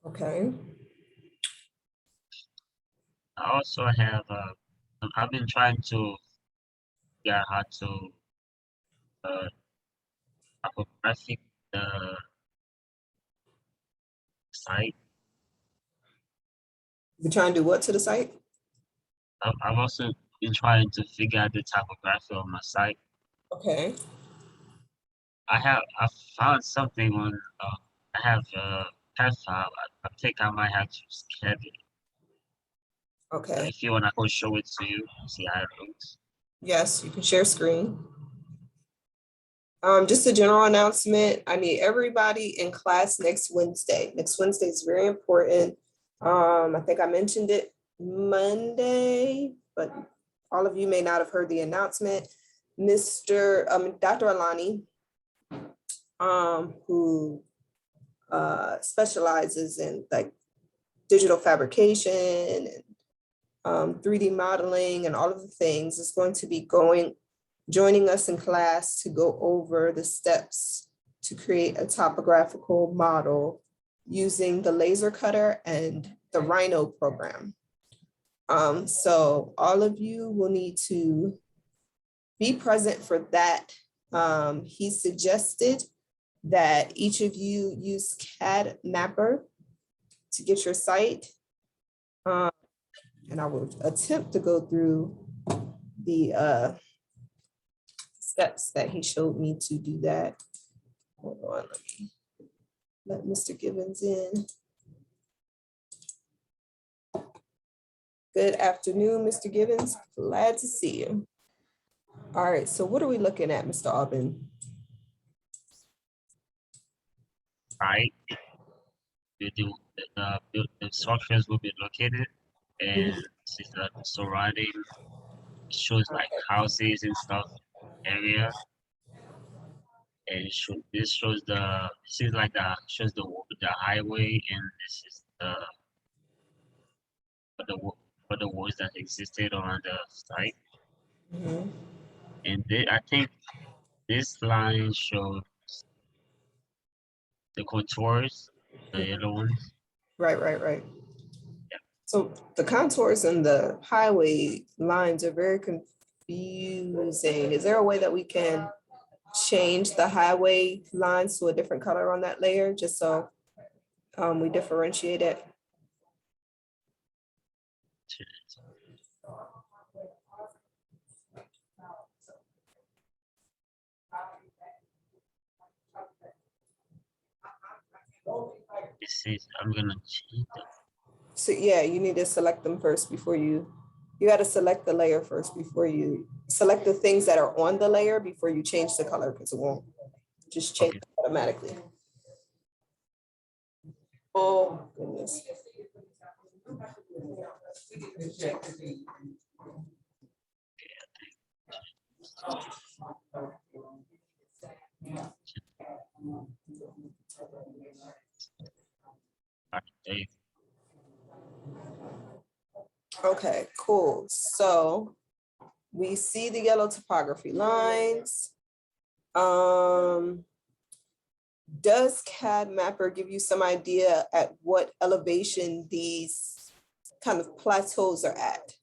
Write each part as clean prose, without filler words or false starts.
Okay. I also have I've been trying to figure out how to uh topographic the site. You're trying to do what to the site? I've also been trying to figure out the topography of my site. Okay. I found something on I have path file. I think I might have to scan it. Okay. If you want, I can show it to you. See how it looks. Yes, you can share screen. Just a general announcement. I need everybody in class next Wednesday. Next Wednesday is very important. I think I mentioned it Monday, but all of you may not have heard the announcement. Dr. Alani, who specializes in like digital fabrication and 3D modeling and all of the things, is going to be joining us in class to go over the steps to create a topographical model using the laser cutter and the Rhino program. So all of you will need to be present for that. He suggested that each of you use CAD Mapper to get your site. And I will attempt to go through the steps that he showed me to do that. Hold on, let Mr. Gibbons in. Good afternoon, Mr. Gibbons. Glad to see you. All right, so what are we looking at, Mr. Aubin? Right. The structures will be located, and this is the surrounding shows like houses and stuff area. And this shows shows the highway, and this is for the woods that existed on the site. Mhm. And I think this line shows the contours, the yellow ones. Right. Yeah. So the contours and the highway lines are very confusing. Is there a way that we can change the highway lines to a different color on that layer, just so we differentiate it? I'm gonna change them. So yeah, you need to select them first before you got to select the layer first before you select the things that are on the layer before you change the color, because it won't just change automatically. Oh goodness. Okay, cool. So we see the yellow topography lines. Does CAD Mapper give you some idea at what elevation these kind of plateaus are at?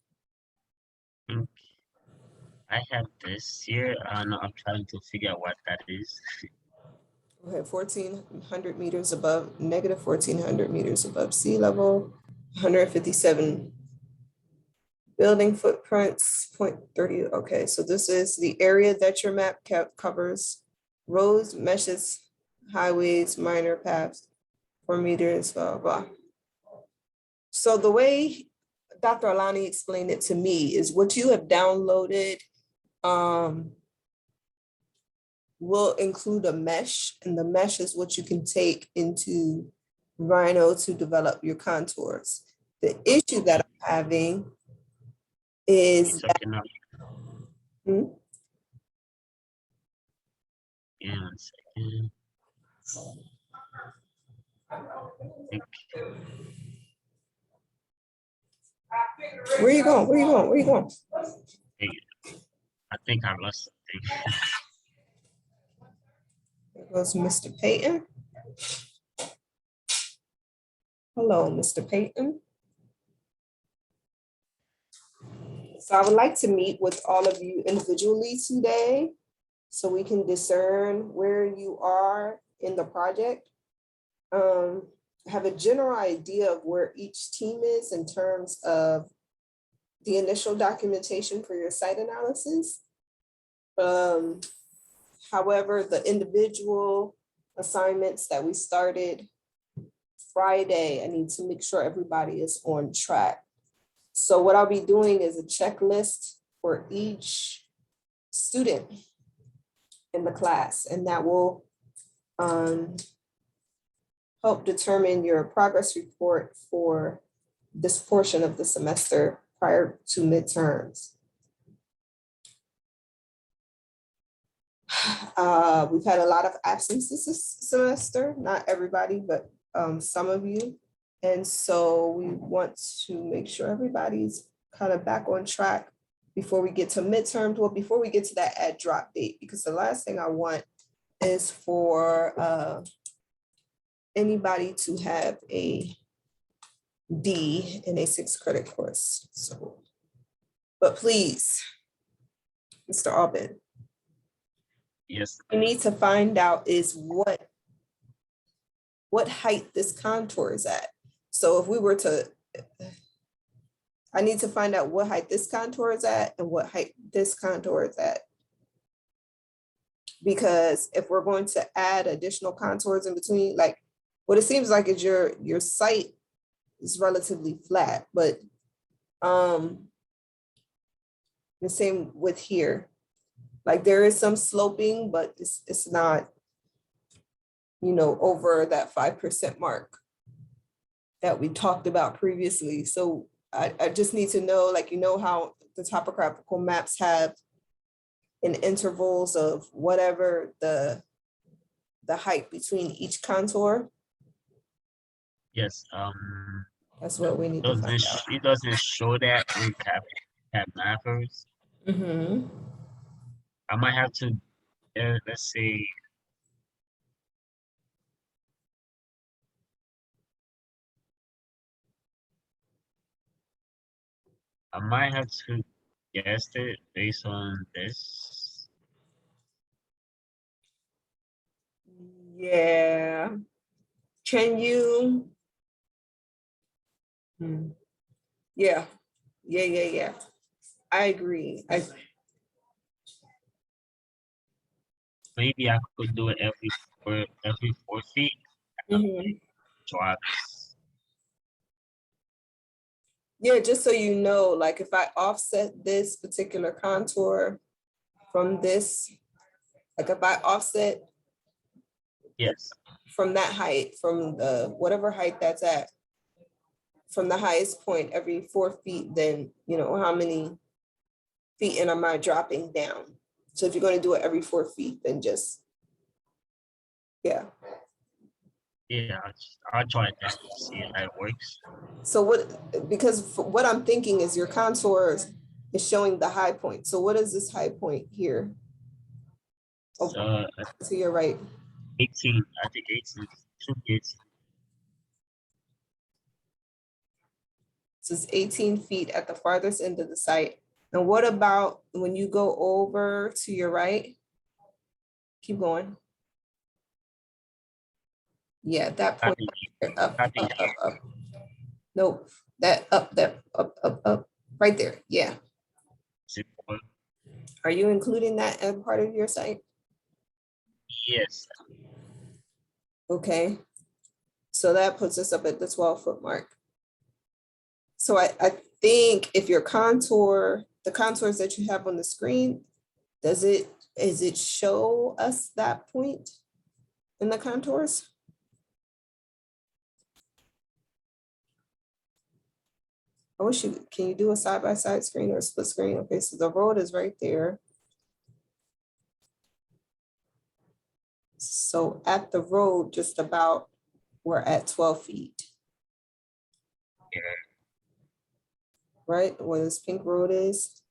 I have this here, and I'm trying to figure out what that is. Okay, 1,400 meters above, negative 1,400 meters above sea level, 157 building footprints, 0.30. Okay, so this is the area that your map covers: roads, meshes, highways, minor paths, 4 meters, blah, blah. So the way Dr. Alani explained it to me is what you have downloaded will include a mesh, and the mesh is what you can take into Rhino to develop your contours. The issue that I'm having is that, Yeah, 1 second. where are you going? Where are you going? Where are you going? I think I lost something. There goes Mr. Payton. Hello, Mr. Payton. So I would like to meet with all of you individually today so we can discern where you are in the project. Have a general idea of where each team is in terms of the initial documentation for your site analysis. However, the individual assignments that we started Friday, I need to make sure everybody is on track. So what I'll be doing is a checklist for each student in the class, and that will help determine your progress report for this portion of the semester prior to midterms. We've had a lot of absences this semester, not everybody, but some of you. And so we want to make sure everybody's kind of back on track before we get to midterms, well, before we get to that add drop date, because the last thing I want is for anybody to have a D in a 6-credit course. So, but please, Mr. Albin, Yes. we need to find out is what height this contour is at. So if we were to, I need to find out what height this contour is at and what height this contour is at. Because if we're going to add additional contours in between, like what it seems like is your site is relatively flat, but the same with here. Like there is some sloping, but it's not, you know, over that 5% mark that we talked about previously. So I just need to know, like, you know, how the topographical maps have in intervals of whatever the height between each contour. Yes. That's what we need to find out. It doesn't show that on Tab Mappers. Mm-hmm. I might have to, let's say, I might have to guess it based on this. Yeah. Can you? Yeah. Yeah. I agree. Maybe I could do it every 4 feet. Mhm. Drops. Yeah, just so you know, like if I offset this particular contour from this, like if I offset Yes. from that height, from the whatever height that's at, from the highest point every 4 feet, then you know how many feet and am I dropping down? So if you're going to do it every 4 feet, then just, yeah. Yeah, I'll try that to see how it works. So what, because what I'm thinking is your contour is showing the high point. So what is this high point here? Oh, So to your right. 18, I think 18, 2 feet. So it's 18 feet at the farthest end of the site. And what about when you go over to your right? Keep going. Yeah, that point, up. Nope, that up, right there, yeah. Are you including that as part of your site? Yes. Okay, so that puts us up at the 12-foot mark. So I think if your contour, the contours that you have on the screen, does it show us that point in the contours? I wish you, can you do a side-by-side screen or a split screen? Okay, so the road is right there. So at the road, just about, we're at 12 feet. Yeah. Right, where this pink road is.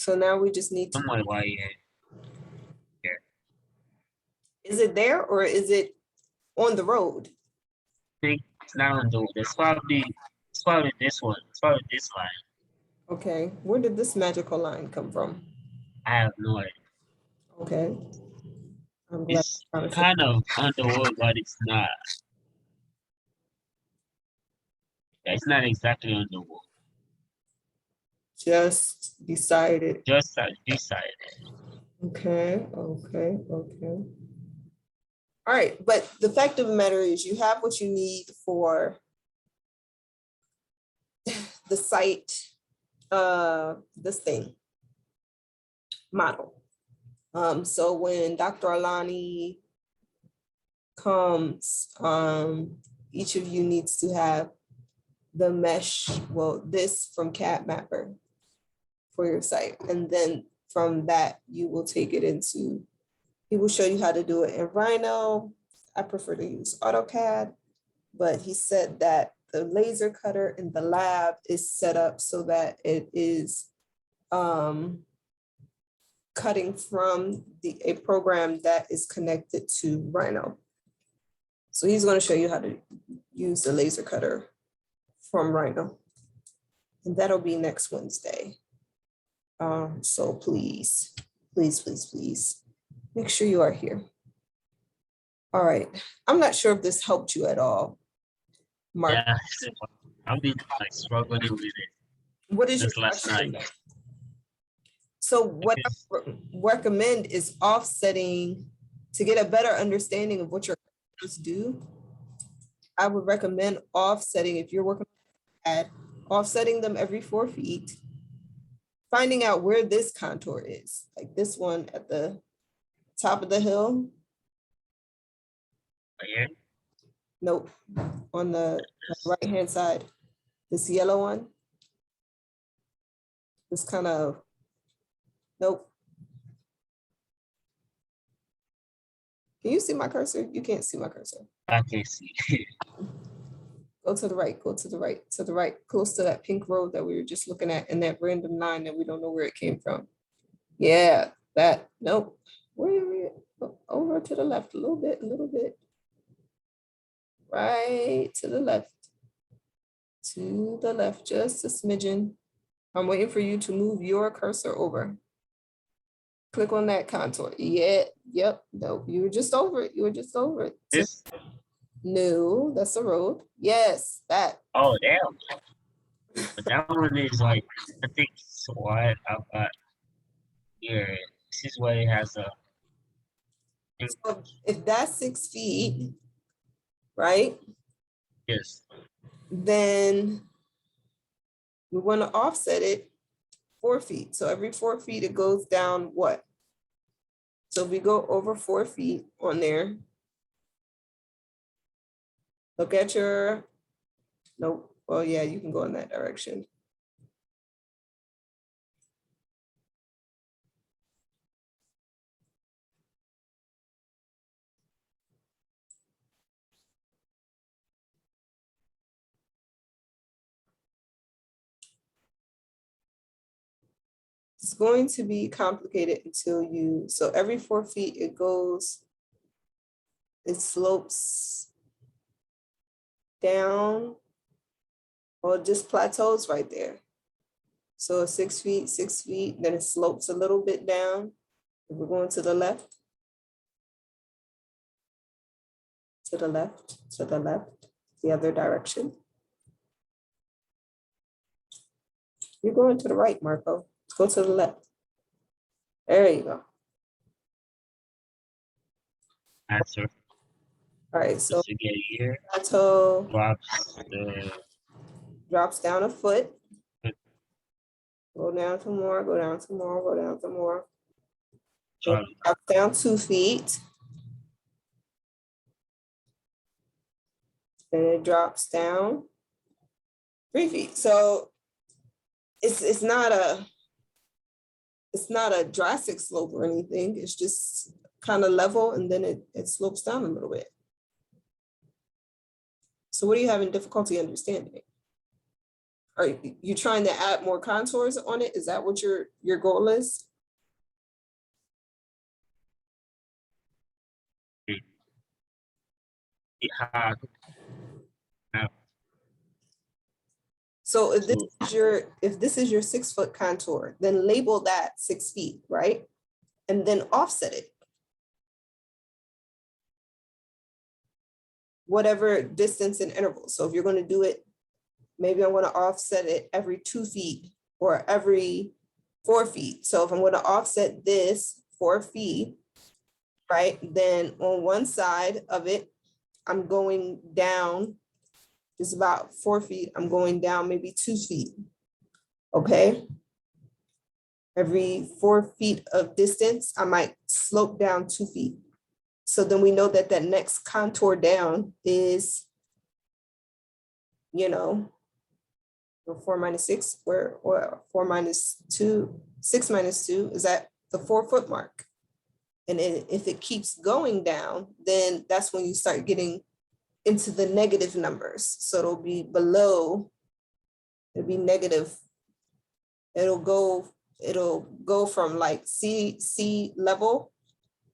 So now we just need to, Somewhere right here. Is it there or is it on the road? I think it's not on the. It's probably this one. It's probably this line. Okay, where did this magical line come from? I have no idea. Okay, I'm glad. It's kind of on the road, but it's not. Yeah, it's not exactly on the road. Just decided. Just this side. Okay, okay, okay. All right, but the fact of the matter is you have what you need for the site, this thing, model. So when Dr. Alani comes, each of you needs to have the mesh, well, this from CAD Mapper for your site. And then from that, you will take it into, he will show you how to do it in Rhino. I prefer to use AutoCAD, but he said that the laser cutter in the lab is set up so that it is cutting from a program that is connected to Rhino. So he's going to show you how to use the laser cutter from Rhino. And that'll be next Wednesday. So please, please, please, please make sure you are here. All right. I'm not sure if this helped you at all, Mark. Yeah, I've been like struggling with it What is your since last question? night. So what I recommend is offsetting to get a better understanding of what your cursors do. I would recommend offsetting if you're working at offsetting them every 4 feet, finding out where this contour is, like this one at the top of the hill. Here, Nope, on the right-hand side, this yellow one. This kind of, nope. Can you see my cursor? You can't see my cursor. I can see. Go to the right, go to the right, to the right, close to that pink road that we were just looking at and that random line that we don't know where it came from. Yeah, that, nope. Where, over to the left a little bit, right to the left, just a smidgen. I'm waiting for you to move your cursor over. Click on that contour. Yeah, yep, no, you were just over it, you were just over it. This. No, that's the road. Yes, that. Oh damn. But that one is like, I think so. What I've got here. This is where it has a. So if that's 6 feet, right? Yes. Then we want to offset it 4 feet. So every 4 feet, it goes down what? So if we go over 4 feet on there, look at your, nope. Well, yeah, you can go in that direction. It's going to be complicated until you, so every 4 feet it goes, it slopes down, or just plateaus right there. So 6 feet, then it slopes a little bit down. If we're going to the left, the other direction. You're going to the right, Marco. Let's go to the left. There you go. Answer. All right, so To get here, plateau drops drops down a foot. Go down some more, go down some more, go down some more. Drop down 2 feet. Then it drops down 3 feet. So it's not a drastic slope or anything. It's just kind of level, and then it slopes down a little bit. So what are you having difficulty understanding? Are you trying to add more contours on it? Is that what your goal is? how I So so if this is your 6-foot contour, then label that 6 feet, right? And then offset it. Whatever distance and interval. So if you're going to do it, maybe I'm going to offset it every 2 feet or every 4 feet. So if I'm going to offset this 4 feet, right, then on one side of it, I'm going down, it's about 4 feet. I'm going down maybe 2 feet. Okay. Every 4 feet of distance, I might slope down 2 feet. So then we know that that next contour down is, you know, 4 minus 6, or 4 minus 2, 6 minus 2 is at the 4 foot mark. And if it keeps going down, then that's when you start getting into the negative numbers. So it'll be below, it'll be negative. It'll go from like sea level,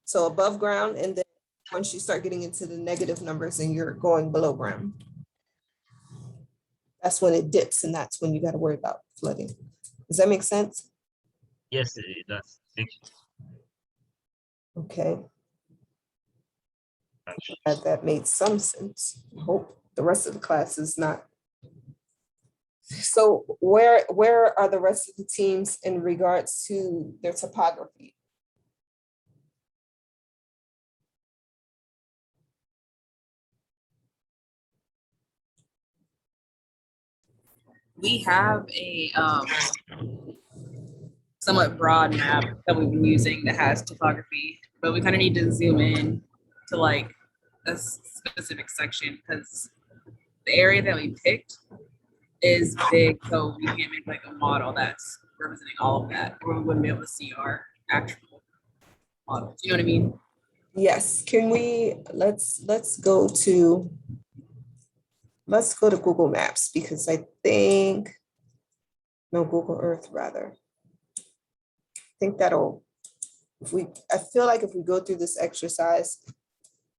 so above ground, and then once you start getting into the negative numbers and you're going below ground, that's when it dips, and that's when you got to worry about flooding. Does that make sense? yes, it does. Thank Okay, you. that made some sense. I hope the rest of the class is not. So where are the rest of the teams in regards to their topography? We have a somewhat broad map that we've been using that has topography, but we kind of need to zoom in to like a specific section because the area that we picked is big, so we can't make like a model that's representing all of that, or we wouldn't be able to see our actual models. You know what I mean? Yes, can we, let's go to Google Maps, because I think, no, Google Earth rather. I think that'll, I feel like if we go through this exercise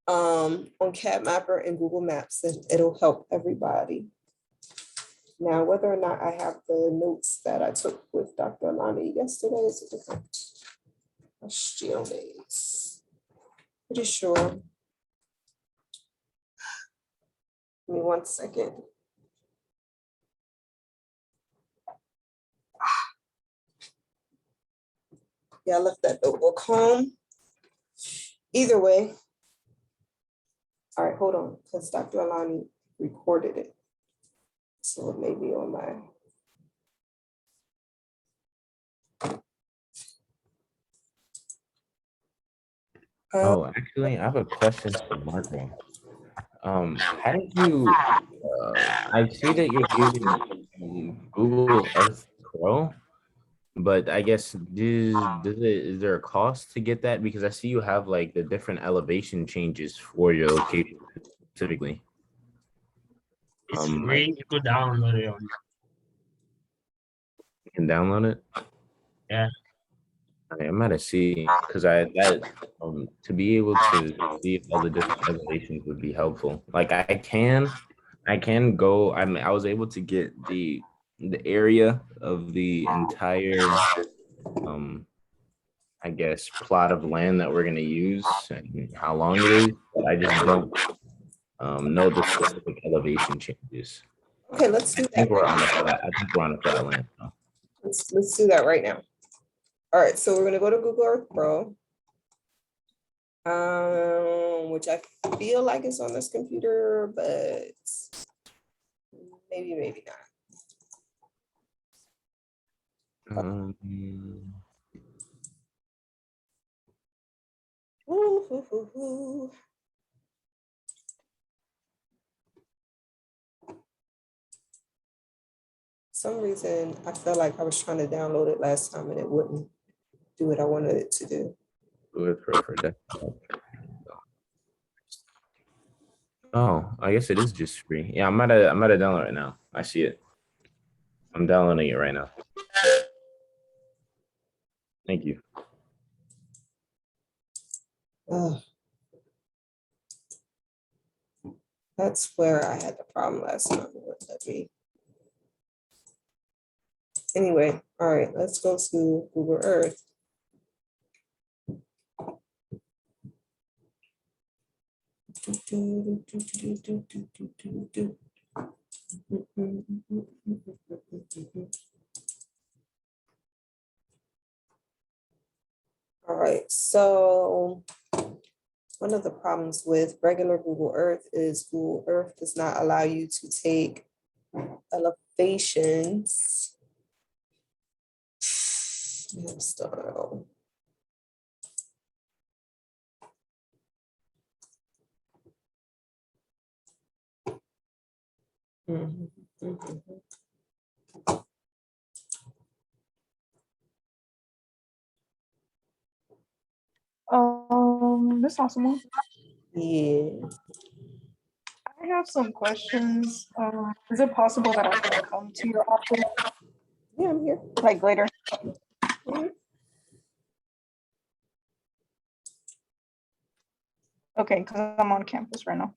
on CAD Mapper and Google Maps, then it'll help everybody. Now, whether or not I have the notes that I took with Dr. Alani yesterday is a different question. Pretty sure. Give me 1 second. Yeah, I left that notebook home. Either way. All right, hold on, because Dr. Alani recorded it. So it may be on my. Oh, actually, I have a question for Marco. How did you, I see that you're using Google Earth Pro, but I guess is there a cost to get that? Because I see you have like the different elevation changes for your location specifically. It's free. You could download it on. You can download it. Yeah. Okay, I'm gonna see because to be able to see all the different elevations would be helpful. Like I can go. I was able to get the area of the entire I guess plot of land that we're gonna use and how long it is, but I just don't know the specific elevation changes. Okay, let's do I think that. we're on a flat. I think we're on a flat land now. Let's do that right now. All right, so we're gonna go to Google Earth Pro, which I feel like is on this computer, but maybe not. Um, Ooh, hoo, hoo, hoo. Some reason I felt like I was trying to download it last time and it wouldn't do what I wanted it to do. for desktop. Oh, I guess it is just free. Yeah, I'm at a download right now. I see it. I'm downloading it right now. Thank you. Ugh. That's where I had the problem last time. Anyway, all right, let's go to Google Earth. All right, so one of the problems with regular Google Earth is Google Earth does not allow you to take elevations. I'm still. Miss Awesome. Yeah. I have some questions. Is it possible that I can come to your office Yeah, I'm here. like later? Mhm. Okay, because I'm on campus right now.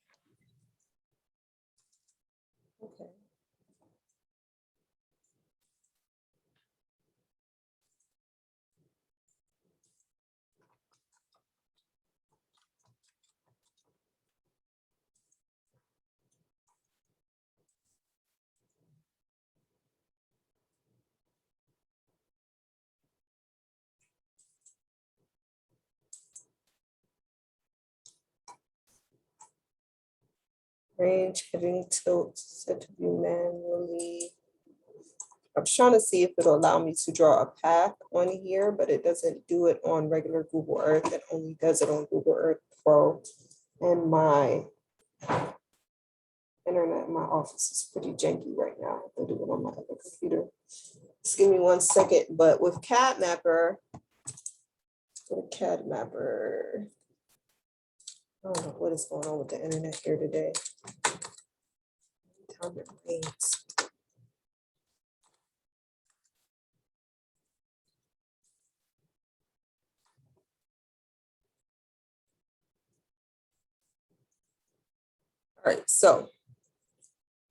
Okay. Range, heading tilt, set to view manually. I'm trying to see if it'll allow me to draw a path on here, but it doesn't do it on regular Google Earth. It only does it on Google Earth Pro. And my internet in my office is pretty janky right now. I have to do it on my other computer. Just give me 1 second. But with CAD Mapper, I don't know what is going on with the internet here today. Time it rains. All right, so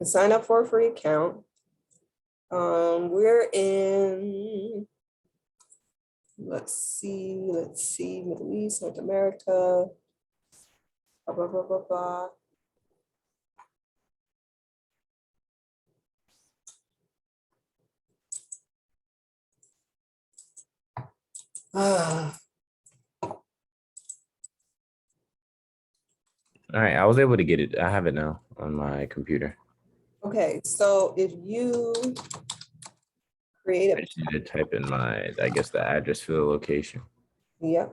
sign up for a free account. We're in, let's see, Middle East, North America, blah, blah, blah, blah, blah. Ah, All right, I was able to get it. I have it now on my computer. okay, so if you create I a, just need to type in my, I guess, the address for the location. yep.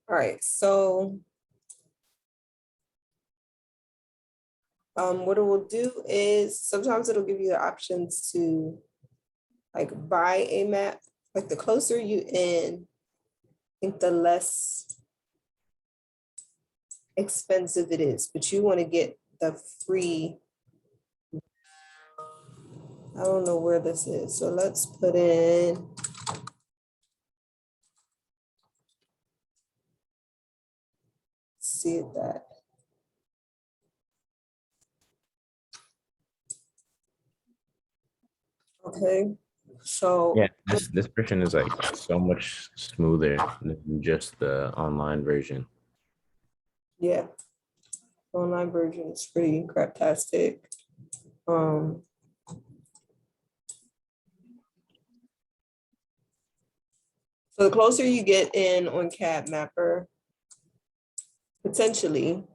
All right, so what it will do is sometimes it'll give you the options to like buy a map. Like the closer you in, I think the less expensive it is, but you want to get the free. I don't know where this is, so let's put in. See that. Okay, so Yeah, this version is like so much smoother than just the online version. yeah, online version is pretty craptastic. So the closer you get in on CAD Mapper, potentially,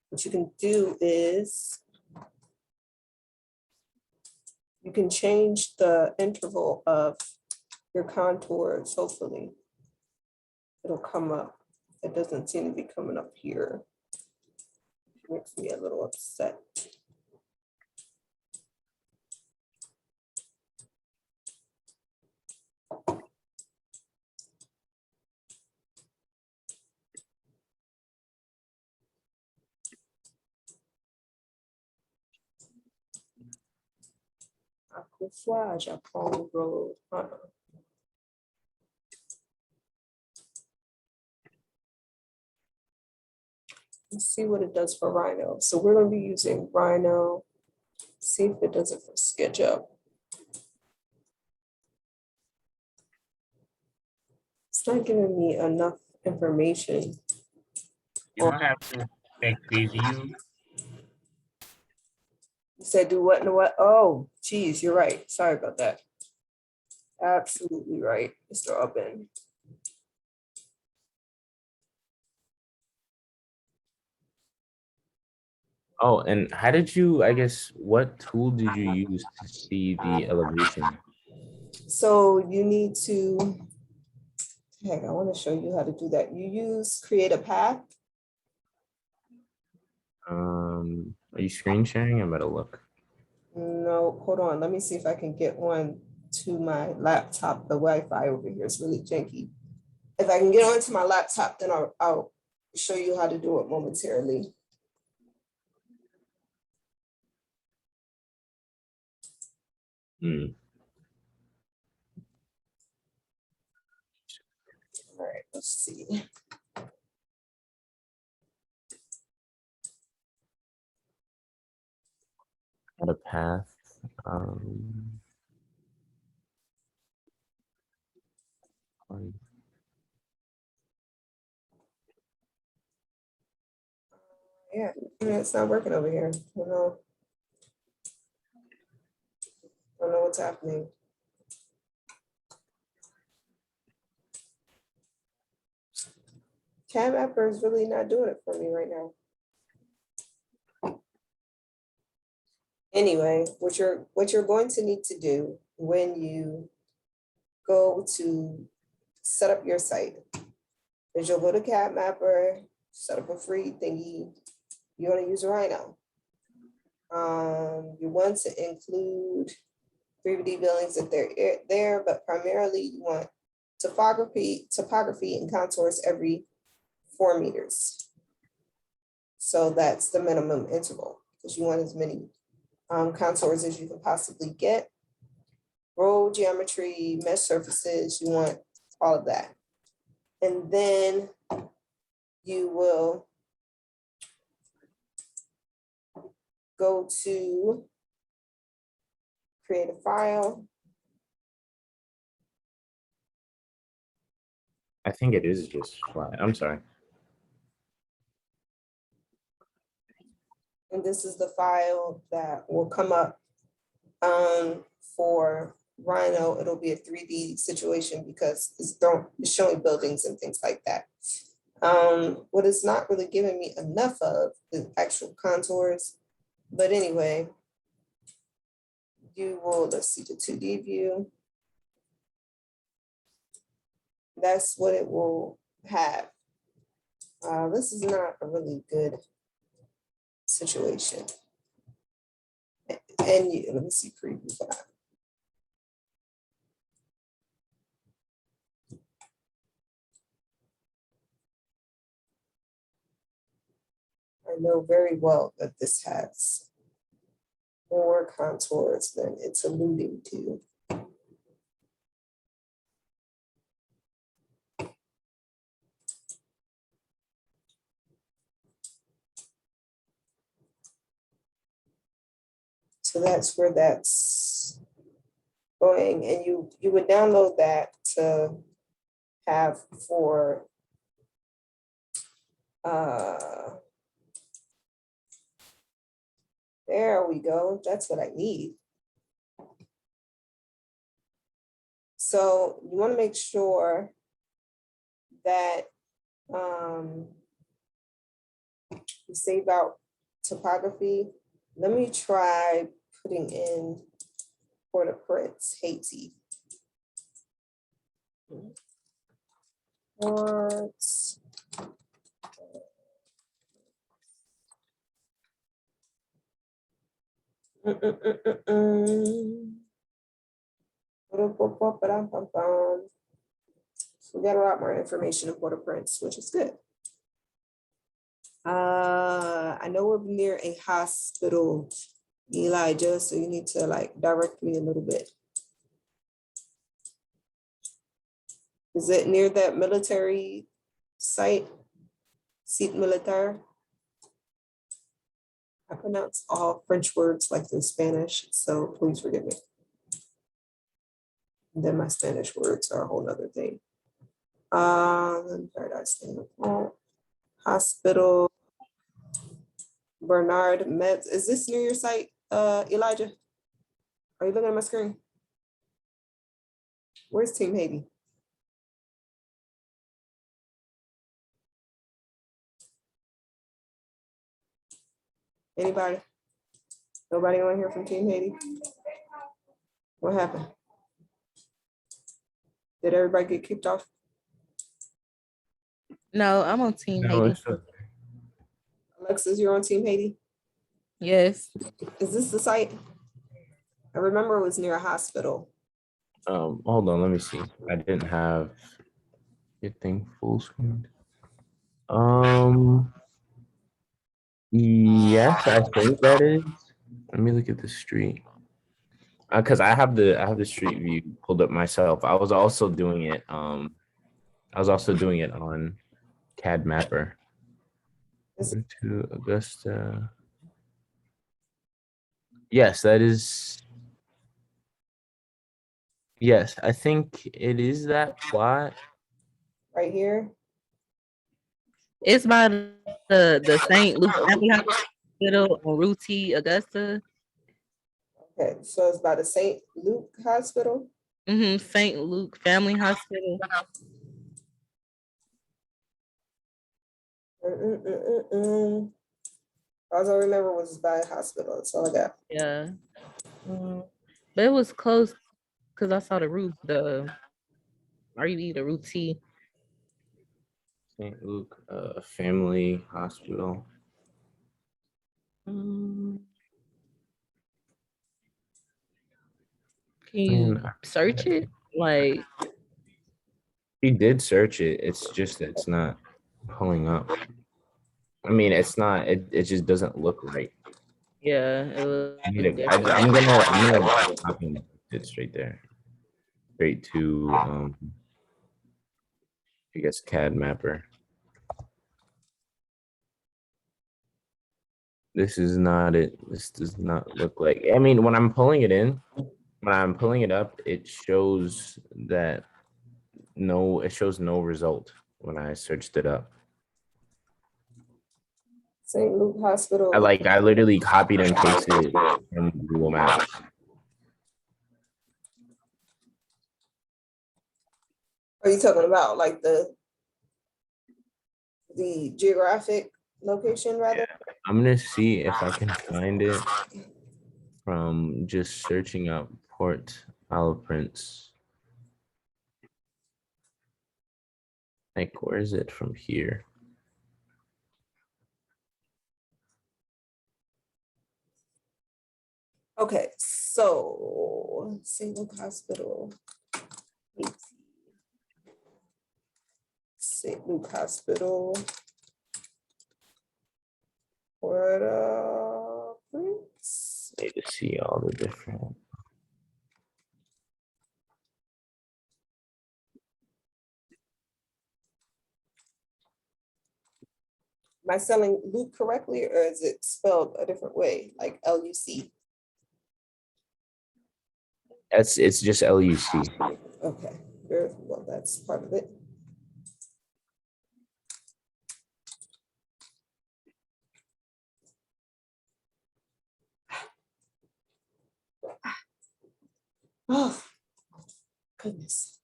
what you can do is you can change the interval of your contours. Hopefully it'll come up. It doesn't seem to be coming up here. Makes me a little upset. Aquaflower, Japon Road. Let's see what it does for Rhino. So we're going to be using Rhino. See if it does it for SketchUp. It's not giving me enough information. You don't have to take preview. You said do what and what? Oh, geez, you're right. Sorry about that. Absolutely right, Mr. Ubben. Oh, and how did you, I guess, what tool did you use to see the elevation? So you need to, heck, I want to show you how to do that. You use create a path. Are you screen sharing? I'm gonna look. No, hold on. Let me see if I can get one to my laptop. The Wi-Fi over here is really janky. If I can get onto my laptop, then I'll show you how to do it momentarily. Hmm. All right, let's see. Add a path. Yeah, it's not working over here. I don't know what's happening. CAD Mapper is really not doing it for me right now. Anyway, what you're going to need to do when you go to set up your site is you'll go to CAD Mapper, set up a free thingy. You want to use Rhino. You want to include 3D buildings if they're there, but primarily you want topography and contours every 4 meters. So that's the minimum interval because you want as many contours as you can possibly get. Road geometry, mesh surfaces, you want all of that. And then you will go to create a file. I think it is just flat. I'm sorry. And this is the file that will come up for Rhino. It'll be a 3D situation because it's showing buildings and things like that. What it's not really giving me enough of is actual contours. But anyway, you will, let's see the 2D view. That's what it will have. This is not a really good situation. And let me see preview for that. I know very well that this has more contours than it's alluding to. So that's where that's going. And you would download that to have for there we go. That's what I need. So you want to make sure that you save out topography. Let me try putting in Port-au-Prince, Haiti. Port-au-Prince. So we got a lot more information in Port-au-Prince, which is good. I know we're near a hospital, Elijah, so you need to like direct me a little bit. Is it near that military site? Site militaire? I pronounce all French words like they're Spanish, so please forgive me. And then my Spanish words are a whole nother thing. Paradise Hospital, Bernard Metz. Is this near your site, Elijah? Are you looking at my screen? Where's Team Haiti? Anybody? Nobody on here from Team Haiti? What happened? Did everybody get kicked off? No, I'm on Team No, Haiti. it's okay. Alexis, you're on Team Haiti? Yes. Is this the site? I remember it was near a hospital. Hold on, let me see. I didn't have your thing full screen. Yes, I think that is. Let me look at the street. Because I have the street view pulled up myself. I was also doing it. I was also doing it on CAD Mapper. To Augusta. Yes, that is. Yes, I think it is that plot. Right here? It's by the St. Luke Family Hospital on Route T, Augusta. Okay, so it's by the St. Luke Hospital? St. Luke Family Hospital. All I remember was by a hospital. That's all I got. Yeah. But it was close because I saw the route, the RUE, the Route T. St. Luke Family Hospital. Can you search it? Like, He did search it. It's just that it's not pulling up. I mean, it's not. It just doesn't look right. yeah, it was I'm different. gonna copy it straight there, straight to I guess CAD Mapper. This is not it. This does not look like. I mean, when I'm pulling it in, when I'm pulling it up, it shows that no. It shows no result when I searched it up. St. Luke Hospital. I literally copied and pasted it from Google Maps. Are you talking about like the geographic location rather? I'm gonna see if I can find it from just searching up Port-au-Prince. Like, where is it from here? Okay, so St. Luke Hospital. St. Luke Hospital. Port-au-Prince. Need to see all the different. Am I spelling Luke correctly or is it spelled a different way, like L-U-C? It's just LUC. Okay, very well, that's part of it. Oh, goodness.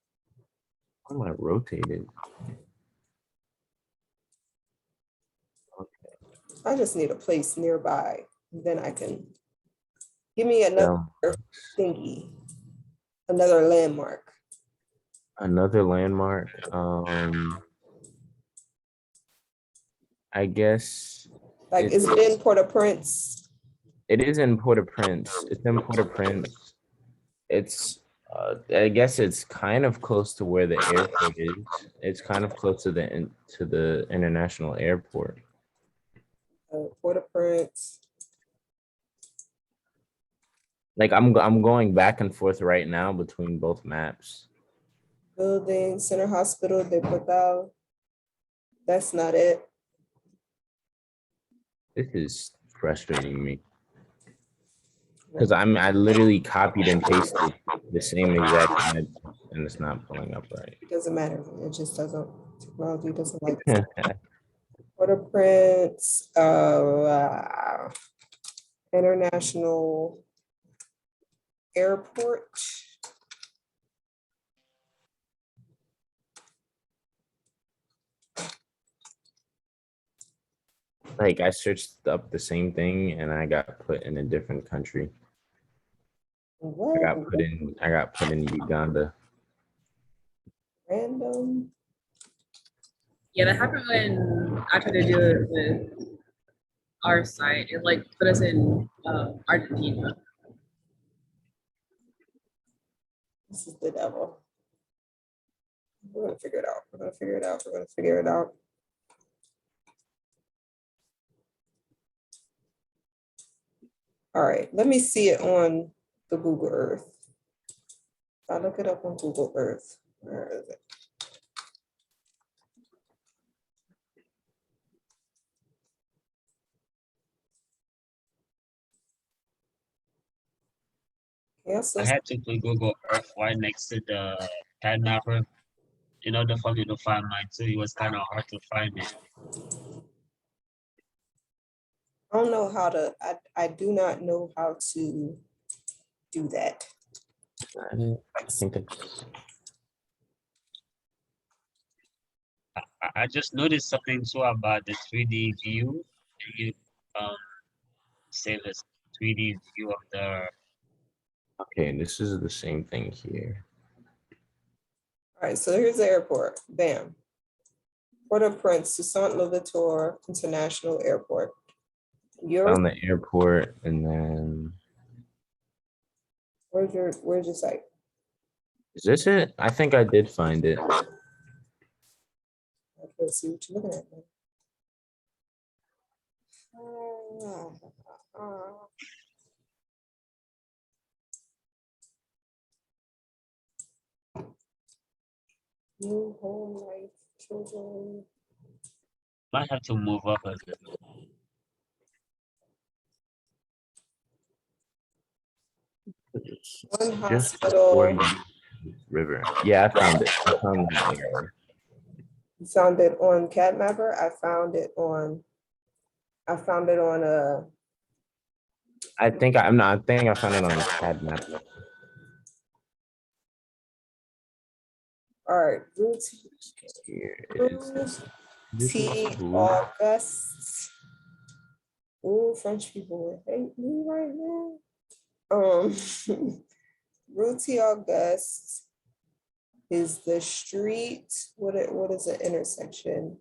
How am I rotated? I just need a place nearby, then I can, give me another thingy, another landmark. Another landmark. I guess Like, is it in Port-au-Prince? it is in Port-au-Prince. It's in Port-au-Prince. It's I guess it's kind of close to where the airport is. It's kind of close to the international airport. Port-au-Prince. Like I'm going back and forth right now between both maps. Building, Center Hospital de Portal. That's not it. This is frustrating me because I literally copied and pasted the same exact map and it's not pulling up right. It doesn't matter. It just doesn't, technology doesn't like it. Port-au-Prince, International Airport. Like I searched up the same thing and I got put in a different country. What? I got put in Uganda. Random. Yeah, that happened when I tried to do it with our site. It like put us in Argentina. This is the devil. We're gonna figure it out. We're gonna figure it out. We're gonna figure it out. All right, let me see it on the Google Earth. I look it up on Google Earth. Where is it? Yes, I had to put Google Earth right next to the pad mapper in order for me to find mine too. It was kind of hard to find it. I don't know how to, I do not know how to do that. I think it's I just noticed something too about the 3D view. You um save a 3D view of the. okay. This is the same thing here. All right, so here's the airport. Bam. Port-au-Prince, Toussaint Louverture International Airport. Found the airport and then Where's your site? is this it? I think I did find it. I can't see what you're looking at. New home life, children. Might have to move up a bit. One Just before hospital. River. Yeah, I found it. I found the area. You found it on Cat Mapper. I found it on I think I'm not. I think I found it on CAD map. all right, Here it is. T August. Ooh, French people would hate me right now. Rue T August is the street. What is the intersection?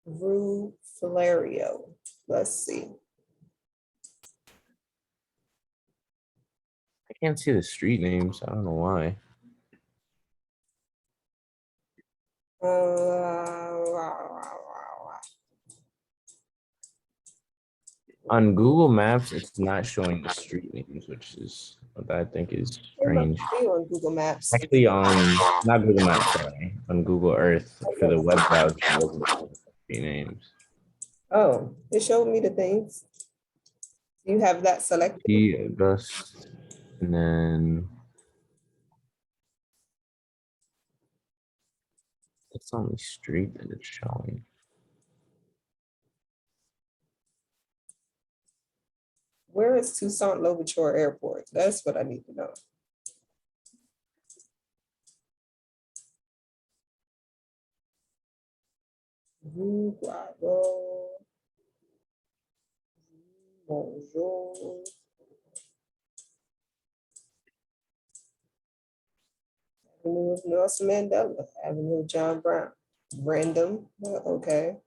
Rue Filario. Let's see. I can't see the street names. I don't know why. On Google Maps, it's not showing the street names, which is what I think is strange. On Google Maps. Actually, on not Google Maps, sorry, on Google Earth for the web browser, it wasn't showing the street names. Oh, it showed me the things. You have that selected. T August, and then it's on the street that it's showing. Where is Toussaint Louverture Airport? That's what I need to know. Rue Guado. Bonjour. Avenue of Nelson Mandela, Avenue of John Brown. Random, okay.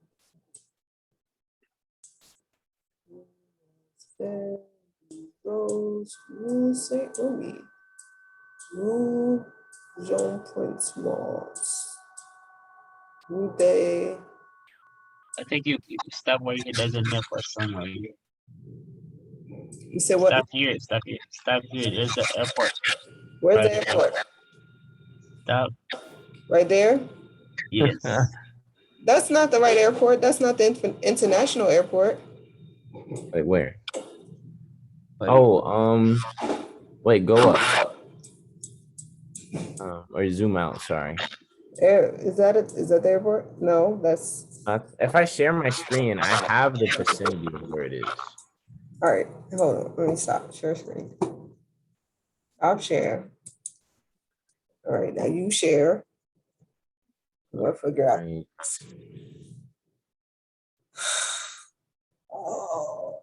Rose, Rue St. Louis, Rue Jean Prince Malls, Rue Bay. I think you stop where it doesn't have for sun right here. You said what? Stop here, stop here, stop here. There's the airport. Where's Right the there. airport? Stop. Right there? Yes. That's not the right airport. That's not the international airport. Wait, where? But Oh, wait, go up. Or zoom out, sorry. Is that it? Is that the airport? No, that's If I share my screen, I have the vicinity of where it is. all right. Hold on. Let me stop. Share screen. I'll share. All right, now you share. We'll figure out. Right. Oh,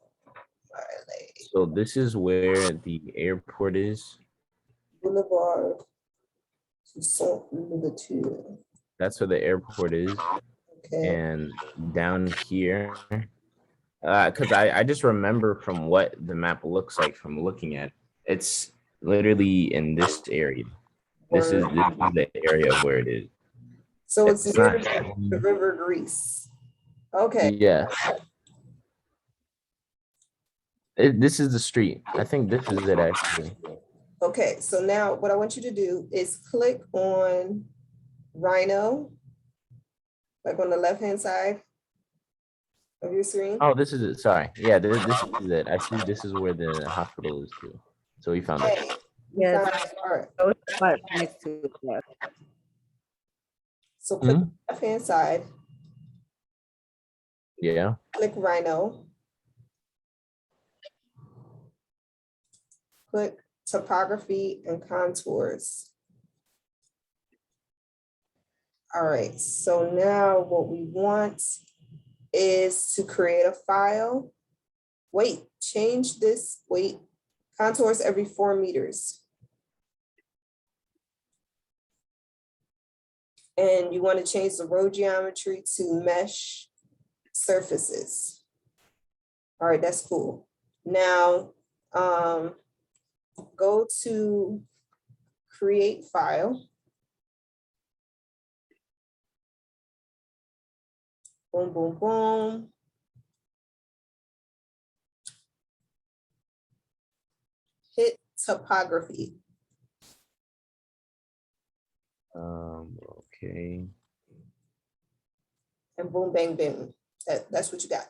Marley So this is where the airport is. Boulevard. Number 2. That's where the airport is. Okay. And down here, because I just remember from what the map looks like from looking at, it's literally in this area. This is the area of where it is. So it's It's near not- the River Greece. Okay. Yeah. This is the street. I think this is it actually. Okay, so now what I want you to do is click on Rhino, like on the left-hand side of your screen. Oh, this is it. Sorry. Yeah, this is it. I see this is where the hospital is too. So we found it. Hey, you Yes. found it. All right. So it's right next to it. Yeah. So click Mhm. on the left-hand side, Yeah. click Rhino. Click topography and contours. All right, so now what we want is to create a file. Wait, change this, wait, contours every 4 meters. And you want to change the road geometry to mesh surfaces. All right, that's cool. Now, go to create file. Boom, boom, boom. Hit topography. Okay. And boom, bang, bang. That's what you got.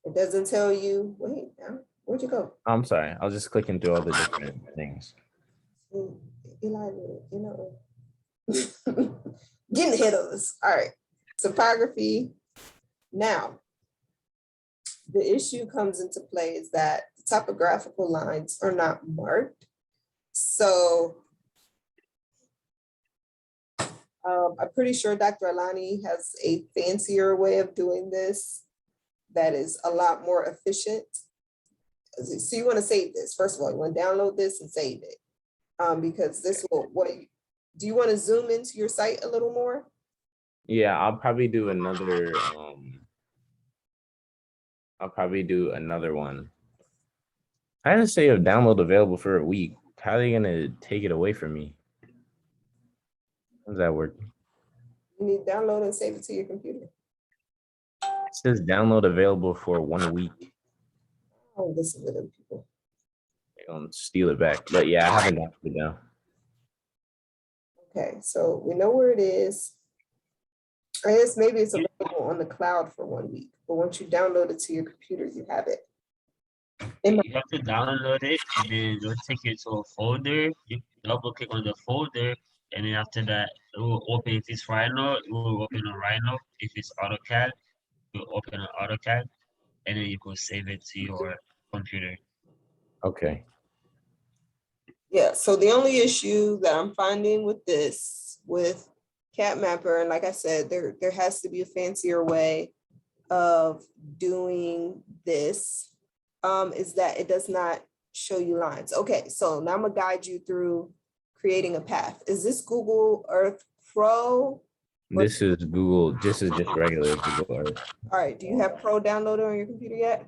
It doesn't tell you, wait, now, where'd you go? I'm sorry. I was just clicking through all the different things. Eli, you know, getting ahead of us. All right, topography. Now, the issue comes into play is that the topographical lines are not marked. So I'm pretty sure Dr. Alani has a fancier way of doing this that is a lot more efficient. So you want to save this. First of all, you want to download this and save it. Because this will, do you want to zoom into your site a little more? Yeah, I'll probably do another one. I didn't say a download available for a week. How are they gonna take it away from me? How does that work? You need to download and save it to your computer. It says download available for 1 week. Oh, listen to them people. They're gonna steal it back. But yeah, I haven't downloaded it now. Okay, so we know where it is. I guess maybe it's available on the cloud for 1 week, but once you download it to your computer, you have it. you have to download it, and then it'll take you to a folder. You double click on the folder, and then after that, it will open. If it's Rhino, it will open a Rhino. If it's AutoCAD, it will open an AutoCAD, and then you can save it to your computer. Okay. Yeah, so the only issue that I'm finding with this, with CatMapper, and like I said, there has to be a fancier way of doing this, is that it does not show you lines. Okay, so now I'm gonna guide you through creating a path. Is this Google Earth Pro? This is Google. This is just regular Google Earth. All right, do you have Pro downloaded on your computer yet?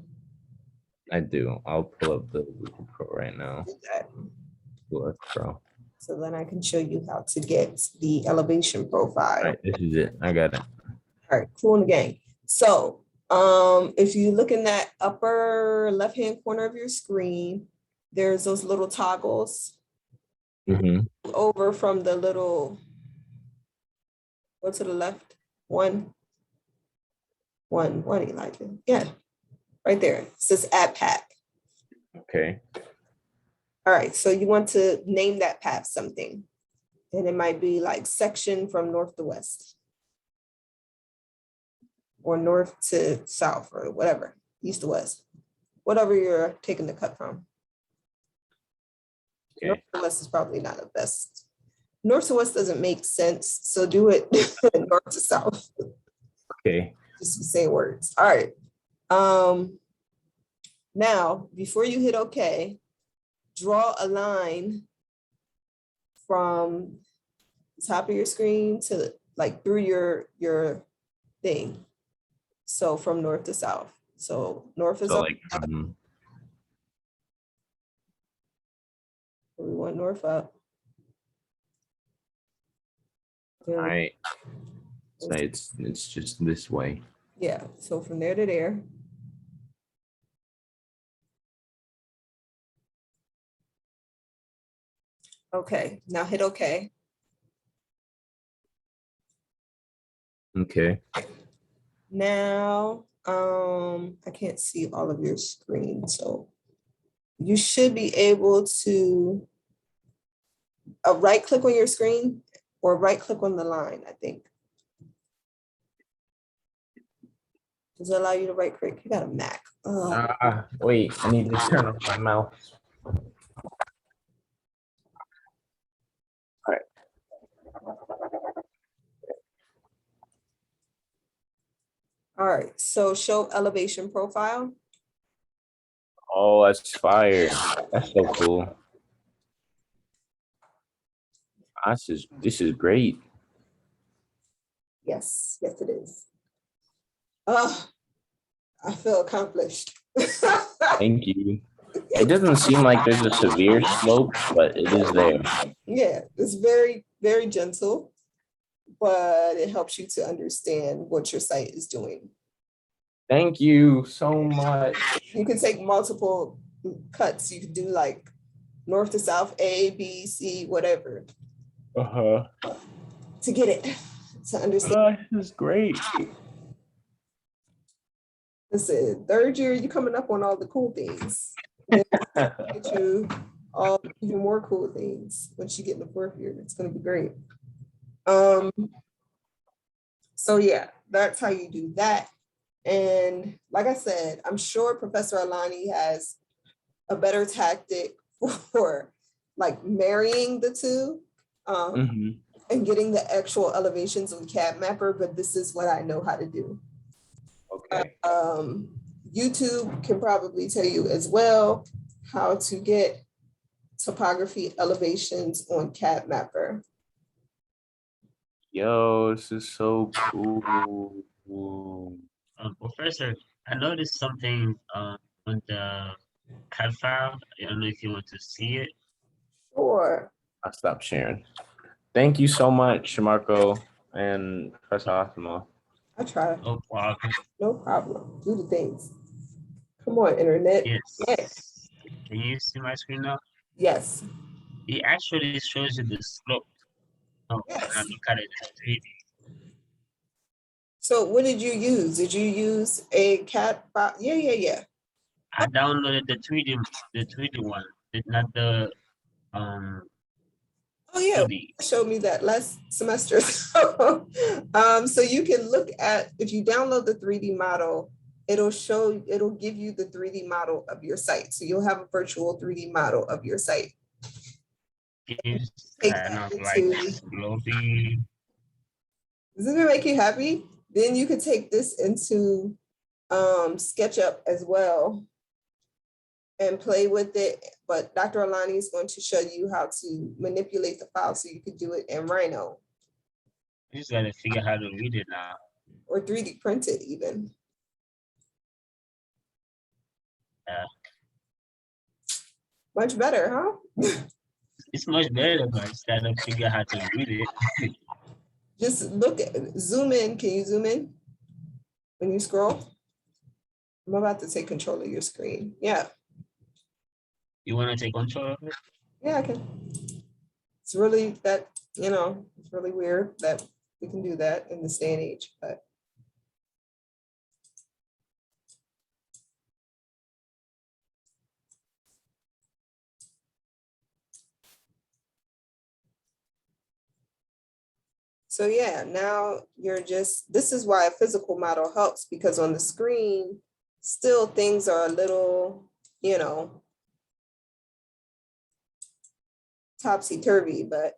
I do. I'll pull up the Google Pro right now. Do that. Google Earth Pro. So then I can show you how to get the elevation profile. All right, this is it. I got it. All right, cool in the gang. So if you look in that upper left-hand corner of your screen, there's those little toggles over from the little, go to the left, one, Elijah. Yeah, right there. It says add path. Okay. All right, so you want to name that path something. And it might be like section from north to west. Or north to south, or whatever, east to west. Whatever you're taking the cut from. Okay. North to west is probably not the best. North to west doesn't make sense, so do it north to south. Okay. Just the same words. All right. Now, before you hit OK, draw a line from the top of your screen to like through your thing. So from north to south. So north is So up. like We want north up. all right. So it's just this way. Yeah, so from there to there. Okay, now hit OK. Okay. Now, I can't see all of your screen, so you should be able to right click on your screen or right click on the line, I think. Does it allow you to right click? You got a Mac. Wait, I need to turn off my mouse. All right, so show elevation profile. Oh, that's fire. That's so cool. This is great. Yes, yes it is. I feel accomplished. Thank you. It doesn't seem like there's a severe slope, but it is there. Yeah, it's very, very gentle, but it helps you to understand what your site is doing. Thank you so much. You can take multiple cuts. You can do like north to south, A, B, C, whatever, to get it, to understand. This is great. Listen, third year, you're coming up on all the cool things. Then get you all even more cool things once you get in the fourth year. It's going to be great. So yeah, that's how you do that. And like I said, I'm sure Professor Alani has a better tactic for like marrying the two and getting the actual elevations on CAD Mapper, but this is what I know how to do. Okay. YouTube can probably tell you as well how to get topography elevations on CAD Mapper. Yo, this is so cool. Professor, I noticed something on the CAD file. I don't know if you want to see it. Sure. I'll stop sharing. Thank you so much, Marco and Professor Osmo. I try. No problem. No problem. Do the things. Come on, internet. Yes. Yes. Can you see my screen now? Yes. It actually shows you the slope. Oh, Yes. I look at it in 3D. So what did you use? Did you use a CAD file? Yeah. I downloaded the 3D one, not the Oh yeah, 2D. showed me that last semester. So you can look at, if you download the 3D model, it'll give you the 3D model of your site. So you'll have a virtual 3D model of your site. It's Take kind that of like into- slowly. Doesn't it make you happy? Then you could take this into SketchUp as well. and play with it. But Dr. Alani is going to show you how to manipulate the file so you could do it in Rhino I just gotta figure out how to read it now. or 3D print it even. Yeah. Much better, huh? It's much better, but I just gotta figure out how to read it. Just look at, zoom in. Can you zoom in when you scroll? I'm about to take control of your screen. Yeah, You wanna take control of it? yeah, I can. It's really that, you know, it's really weird that we can do that in this day and age, but. So yeah, now you're just, this is why a physical model helps, because on the screen, still things are a little, you know, topsy-turvy, but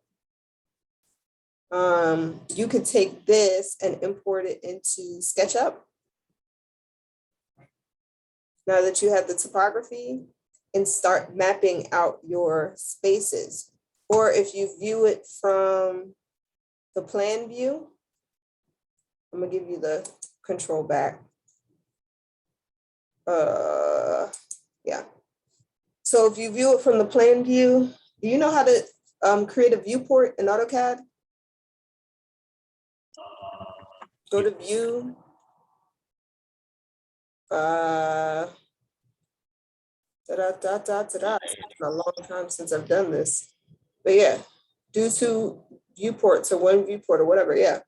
you could take this and import it into SketchUp. Now that you have the topography, and start mapping out your spaces. Or if you view it from the plan view, I'm gonna give you the control back. Yeah. So if you view it from the plan view, do you know how to create a viewport in AutoCAD? Go to view. It's been a long time since I've done this. But yeah, do two viewports or one viewport or whatever, yeah.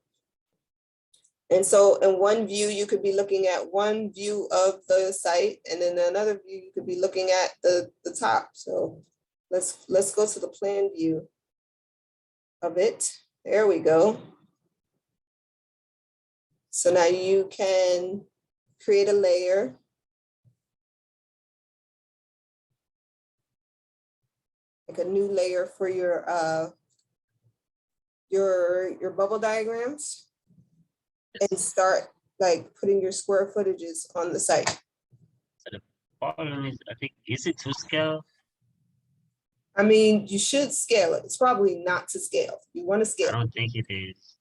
And so in one view, you could be looking at one view of the site, and then another view, you could be looking at the top. So let's go to the plan view of it. There we go. So now you can create a layer. Like a new layer for your bubble diagrams, and start like putting your square footages on the site. The problem is, I think, is it to scale? I mean, you should scale it. It's probably not to scale. You want to I scale, don't think it is.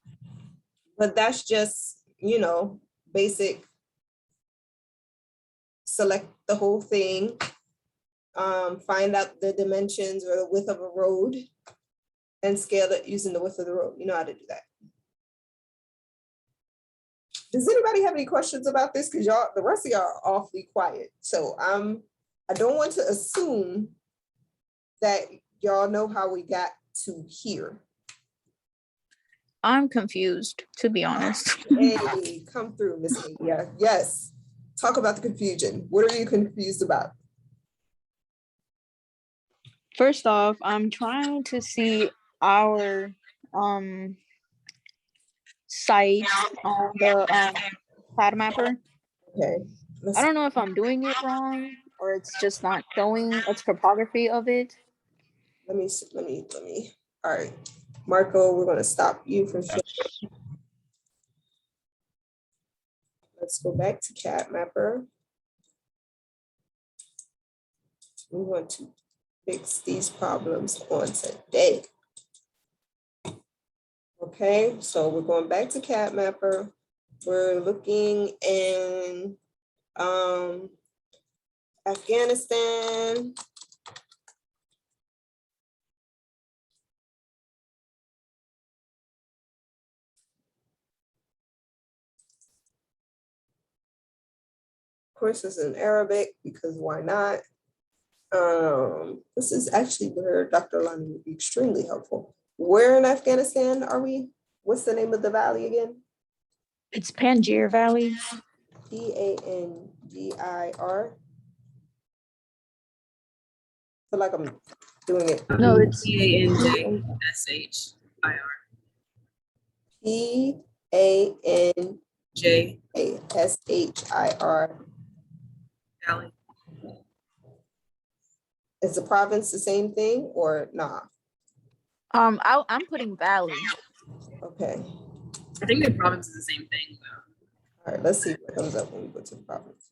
but that's just, you know, basic. Select the whole thing, find out the dimensions or the width of a road, and scale it using the width of the road. You know how to do that. Does anybody have any questions about this? Because y'all, the rest of y'all are awfully quiet. So I don't want to assume that y'all know how we got to here. I'm confused, to be honest. Hey, come through, Miss Adia. Yes, talk about the confusion. What are you confused about? First off, I'm trying to see our site on the pad mapper. Okay. I don't know if I'm doing it wrong or it's just not showing a topography of it. Let me. All right, Marco, we're gonna stop you from sharing. Let's go back to Cat Mapper. We want to fix these problems on today. Okay, so we're going back to Cat Mapper. We're looking in Afghanistan. Of course, it's in Arabic because why not? This is actually where Dr. Lani would be extremely helpful. Where in Afghanistan are we? What's the name of the valley again? It's Panjir Valley. Pangir. Feel like I'm doing it. No, it's PANJSHIR. PANJSHIR. Valley. Is the province the same thing or nah? I'm putting Valley. Okay. I think the province is the same thing though. All right, let's see what comes up when we go to the province.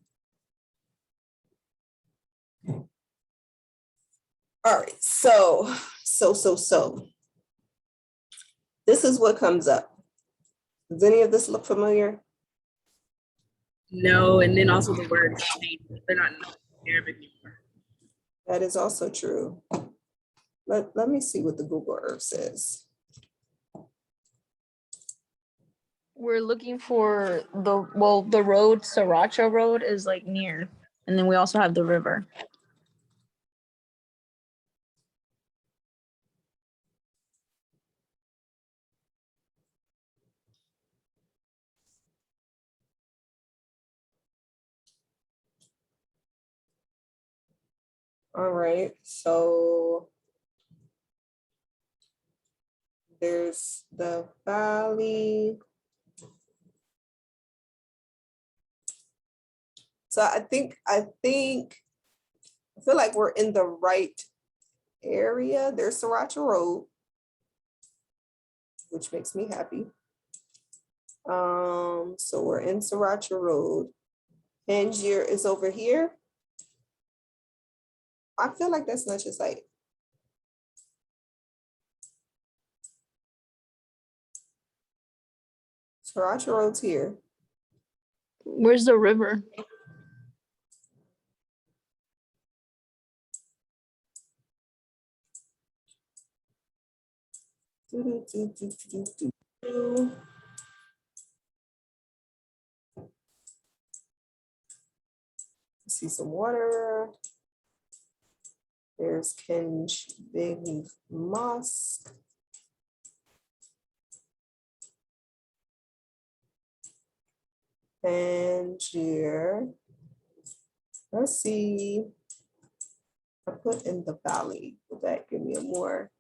All right, so. This is what comes up. Does any of this look familiar? No, and then also the words change. They're not in Arabic anymore. That is also true. Let me see what the Google Earth says. We're looking for the road, Sriracha Road is like near. And then we also have the river. All right, so there's the valley. So I feel like we're in the right area. There's Sriracha Road, which makes me happy. So we're in Sriracha Road. Tangier is over here. I feel like that's not your site. Sriracha Road's here. Where's the river? See some water. There's Kenj Big Mosque. And here, let's see. I put in the valley. Would that give me a more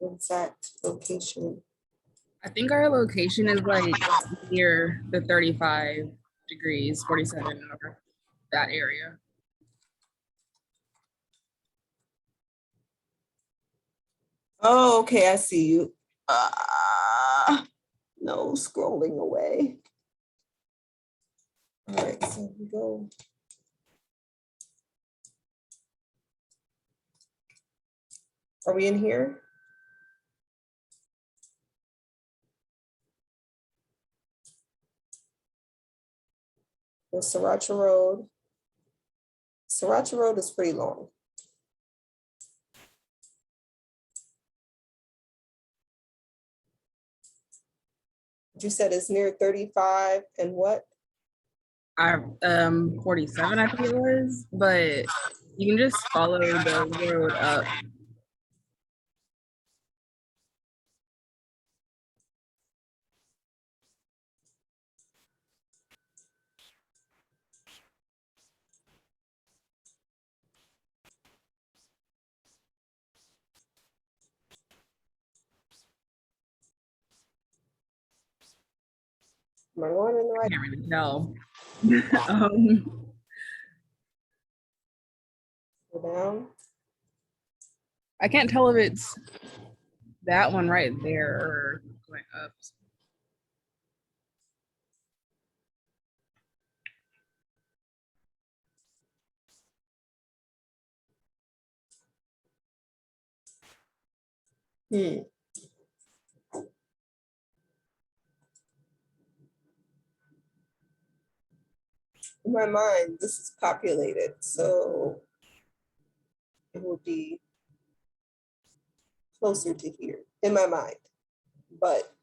exact location? I think our location is like near the 35 degrees, 47 over that area. Oh, okay, I see you. No, scrolling away. All right, so we go. Are we in here? There's Sriracha Road. Sriracha Road is pretty long. You said it's near 35 and what? 47, I think it was, but you can just follow the road up. Am I going in the I right? can't really tell. Go down. I can't tell if it's that one right there or going up. In my mind, this is populated, so it will be closer to here in my mind. But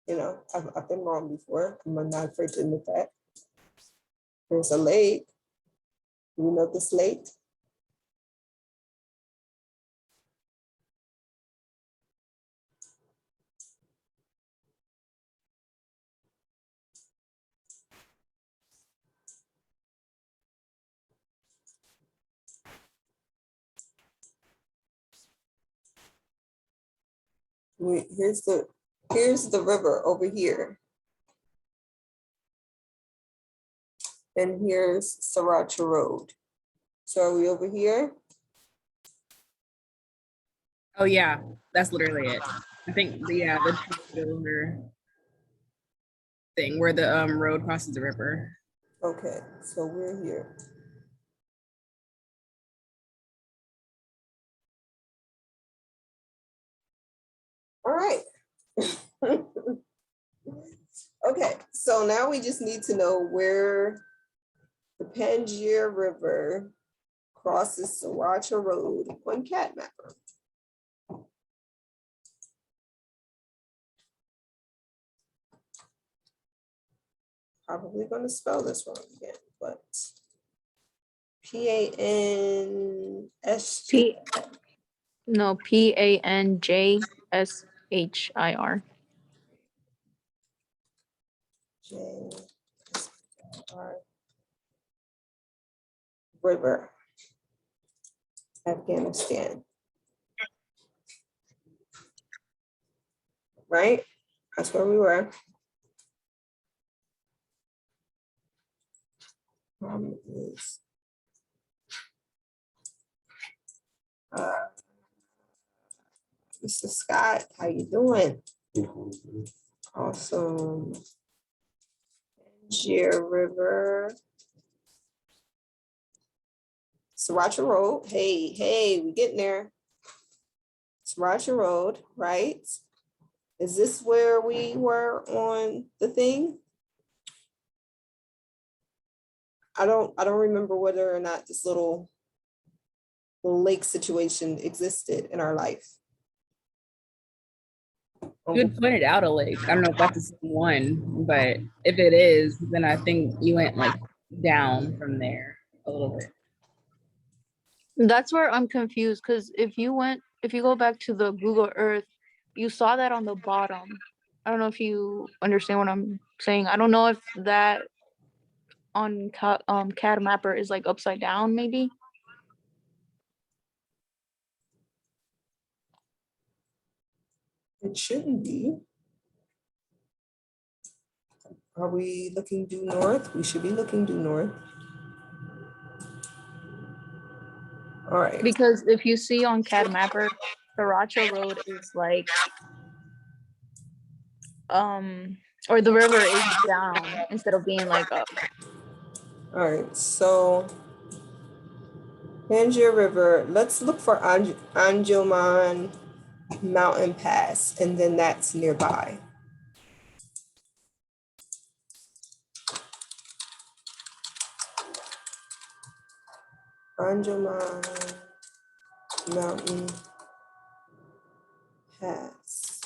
you know, I've been wrong before. I'm not afraid to admit that. There's a lake. You know this lake? Here's the river over here. And here's Sriracha Road. So are we over here? Oh yeah, that's literally it. I think the over thing where the road crosses the river. Okay, so we're here. All right. Okay, so now we just need to know where the Pangaea River crosses Sriracha Road on Cat Mapper. Probably gonna spell this wrong again, but P-A-N-S. No, PANJSHIR. J-S-R. River, Afghanistan. Right? That's where we were. Is, Mr. Scott, how you doing? Awesome. Pangaea River. Sriracha Road. Hey, we getting there. Sriracha Road, right? Is this where we were on the thing? I don't remember whether or not this little lake situation existed in our life. You had pointed out a lake. I don't know if that's the same one, but if it is, then I think you went like down from there a little bit. That's where I'm confused because if you go back to the Google Earth, you saw that on the bottom. I don't know if you understand what I'm saying. I don't know if that on CAD Mapper is like upside down, maybe. It shouldn't be. Are we looking due north? We should be looking due north. All right. Because if you see on CAD Mapper, Sriracha Road is like or the river is down instead of being like up. All right, so Pangaea River, let's look for Anjuman Mountain Pass, and then that's nearby. Anjuman Mountain Pass.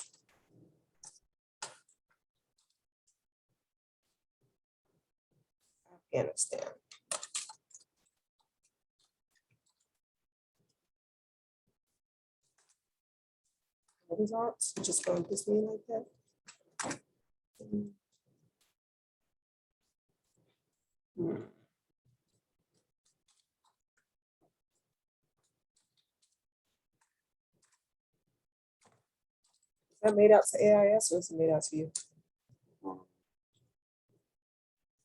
Afghanistan. What is that? Just going this way like that? Is that made out to AIS or is it made out to you?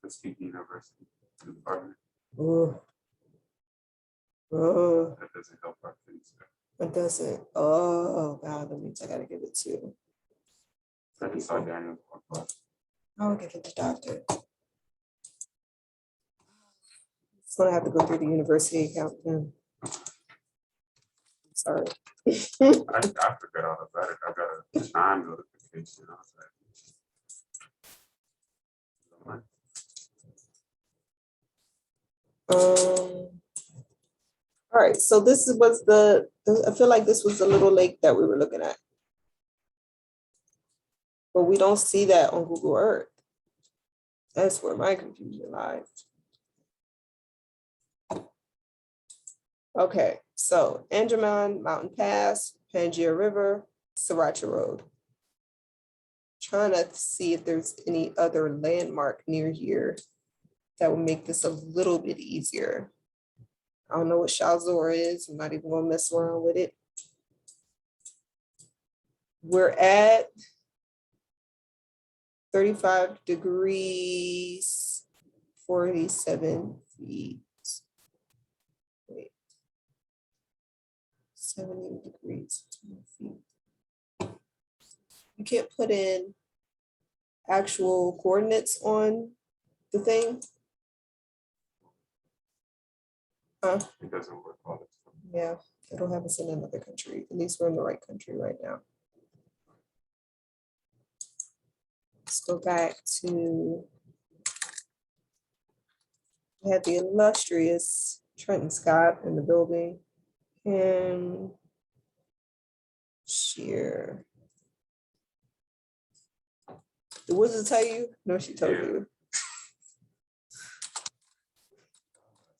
Tuskegee University department. Oh. That doesn't help our things. It doesn't. Oh God, that means I gotta give it to. I just saw Daniel. I'll give it to doctor. It's gonna have to go through the university account then. Sorry. I forgot all about it. I got a chime notification. I was like, all right, so this was I feel like this was the little lake that we were looking at. But we don't see that on Google Earth. That's where my confusion lies. Okay, so Anjuman Mountain Pass, Pangaea River, Sriracha Road. Trying to see if there's any other landmark near here that would make this a little bit easier. I don't know what Shalzor is. I'm not even gonna mess around with it. We're at 35 degrees, 47 feet. Wait. 70 degrees, 20 feet. You can't put in actual coordinates on the thing. It doesn't work all the time. Yeah, it'll have us in another country. At least we're in the right country right now. Let's go back to, we had the illustrious Trenton Scott in the building and Sheer. Did Wizard tell you? No, she told Yeah. you.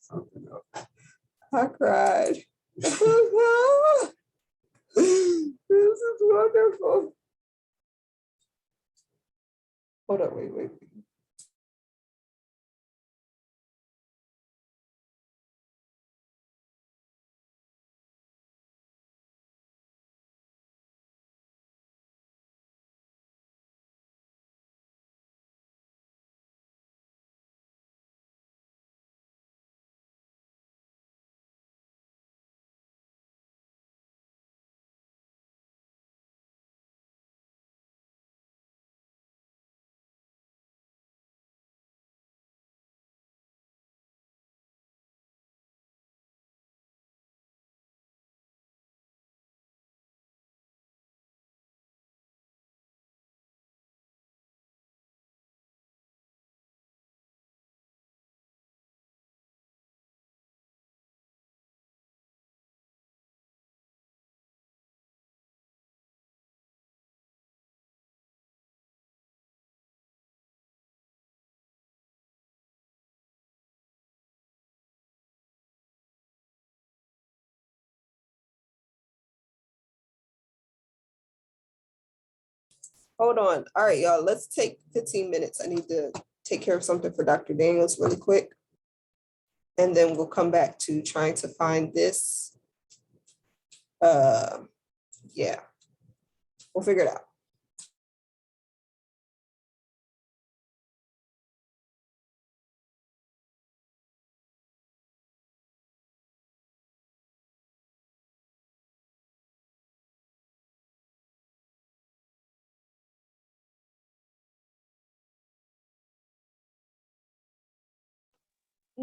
Something else. I cried. This is wonderful. Hold up, wait. Hold on. All right, y'all, let's take 15 minutes. I need to take care of something for Dr. Daniels really quick. And then we'll come back to trying to find this. Yeah, we'll figure it out.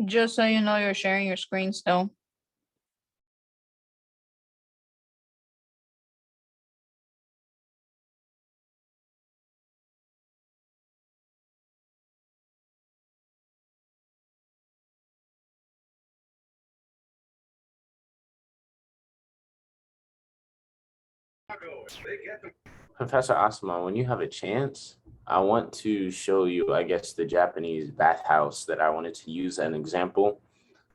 Just so you know, you're sharing your screen still. Professor Asuma, when you have a chance, I want to show you, I guess, the Japanese bathhouse that I wanted to use as an example.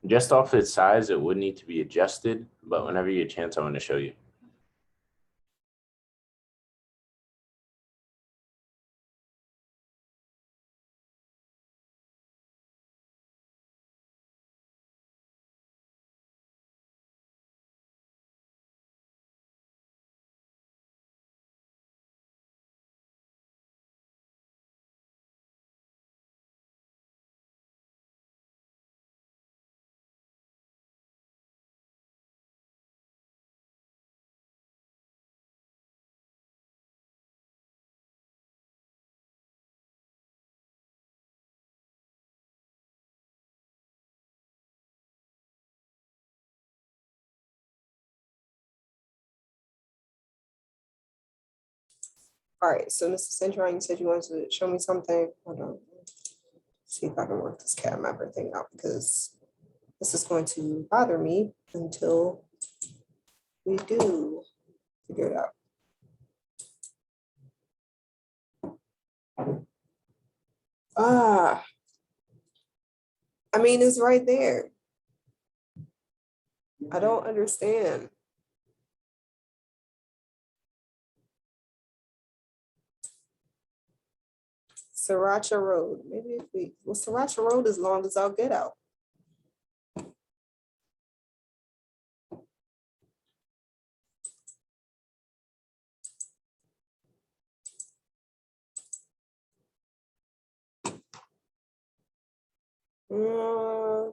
Just off its size, it would need to be adjusted, but whenever you get a chance, I want to show you. All right, so Mr. Centron, you said you wanted to show me something. Hold on. See if I can work this cat mapper thing out because this is going to bother me until we do figure it out. Ah, I mean, it's right there. I don't understand. Sriracha Road. Maybe if we, well, Sriracha Road is long as I'll get out.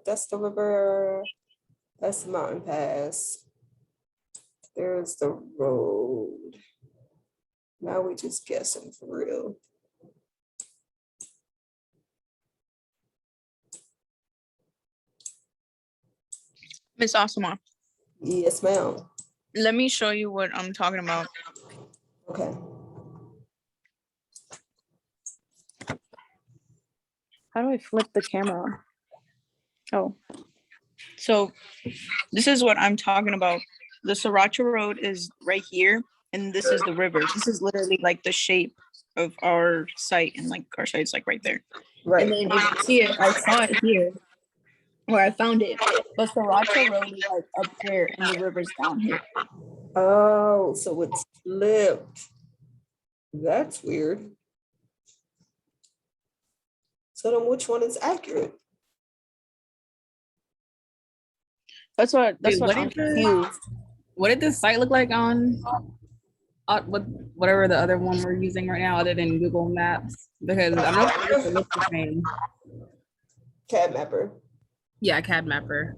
That's the river. That's the mountain pass. There's the road. Now we just guessing for real. Miss Asuma, Yes, ma'am. let me show you what I'm talking about. Okay. How do I flip the camera? Oh, so this is what I'm talking about. The Sriracha Road is right here, and this is the river. This is literally like the shape of our site, and like our site's like right there. Right. And then if you see it, I saw it here where I found it. But Sriracha Road is like up there, and the river's down here. Oh, so it's flipped. That's weird. So then which one is accurate? That's what Wait, I'm confused. what did this site look like on whatever the other one we're using right now, other than Google Maps? Because I'm not sure if it looks the same. CAD mapper. Yeah, CAD Mapper.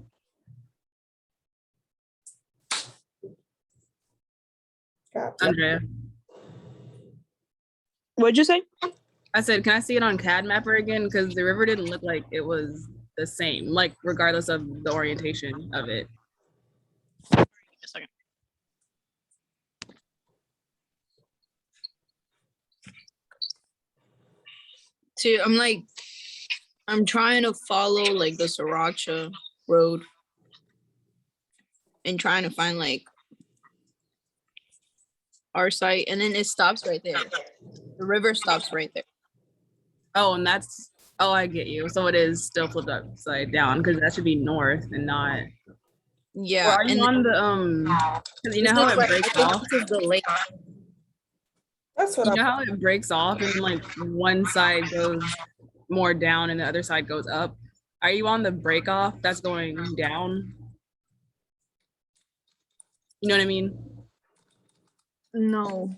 Gotcha. Andrea, What'd you say? I said, can I see it on CAD Mapper again? Because the river didn't look like it was the same, like regardless of the orientation of it. A second. See, I'm trying to follow like the Sriracha Road and trying to find like our site, and then it stops right there. The river stops right there. Oh, and that's, oh, I get you. So it is still flipped upside down because that should be north and not. Yeah, Or are you and on the 'cause you know how it breaks off? this is the lake. That's what You I'm. know how it breaks off and like one side goes more down and the other side goes up? Are you on the break off that's going down? You know what I mean? No.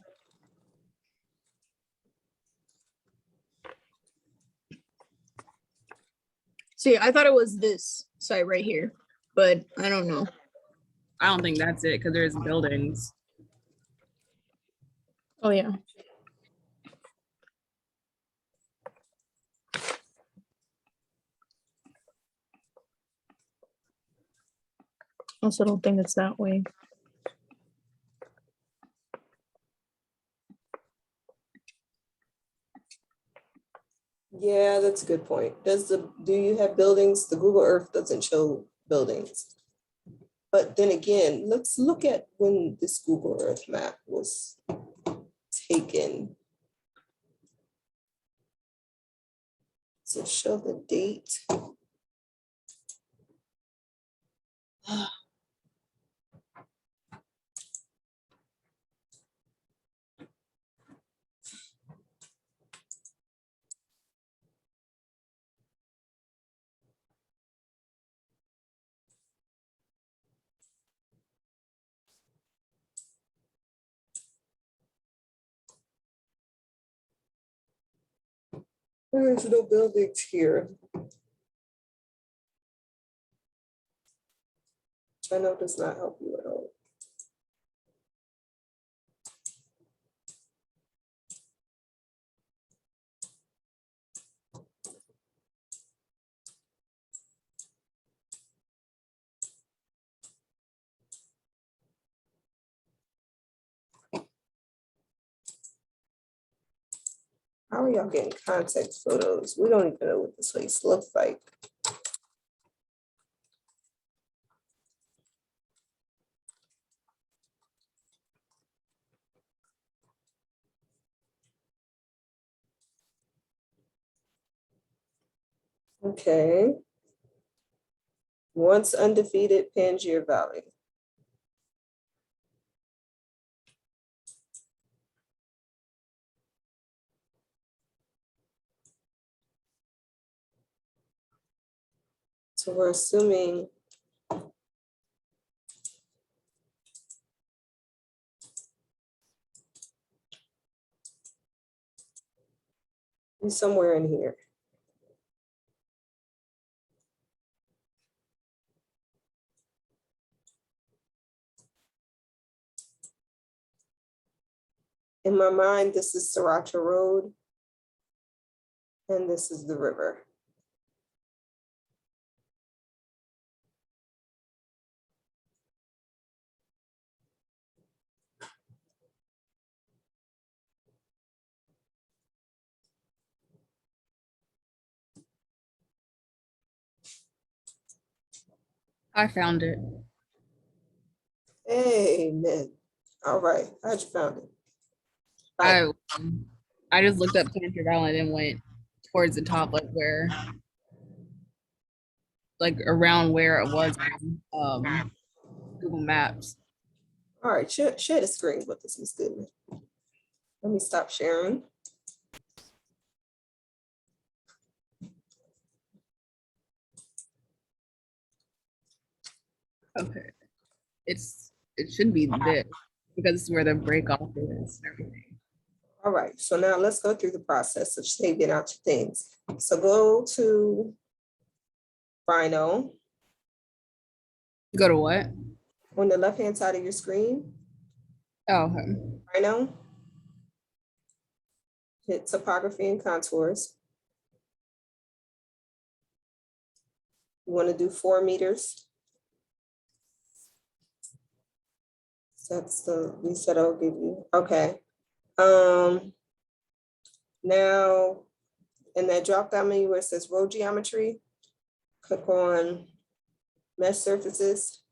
See, I thought it was this site right here, but I don't know. I don't think that's it because there's buildings. Oh yeah. Also don't think it's that way. Yeah, that's a good point. Do you have buildings? The Google Earth doesn't show buildings. But then again, let's look at when this Google Earth map was taken. So show the date. There's no buildings here. Which I know does not help you at all. How are y'all getting context photos? We don't even know what this place looks like. Okay. Once undefeated Pangier Valley. So we're assuming somewhere in here. In my mind, this is Sriracha Road, and this is the river. I found it. Amen. All right, I just found it. Right. I just looked up Cantor Island and went towards the top, like around where it was on Google Maps. All right, share the screen with us, Ms. Goodman. Let me stop sharing. Okay. It should be this because it's where the break off is and everything. All right, so now let's go through the process of saving out your things. So go to Rhino Go to what? on the left-hand side of your screen. Oh, okay. Rhino. Hit topography and contours. You want to do 4 meters. That's the reset I'll give you. Okay. Now in that drop down menu where it says road geometry, click on mesh surfaces.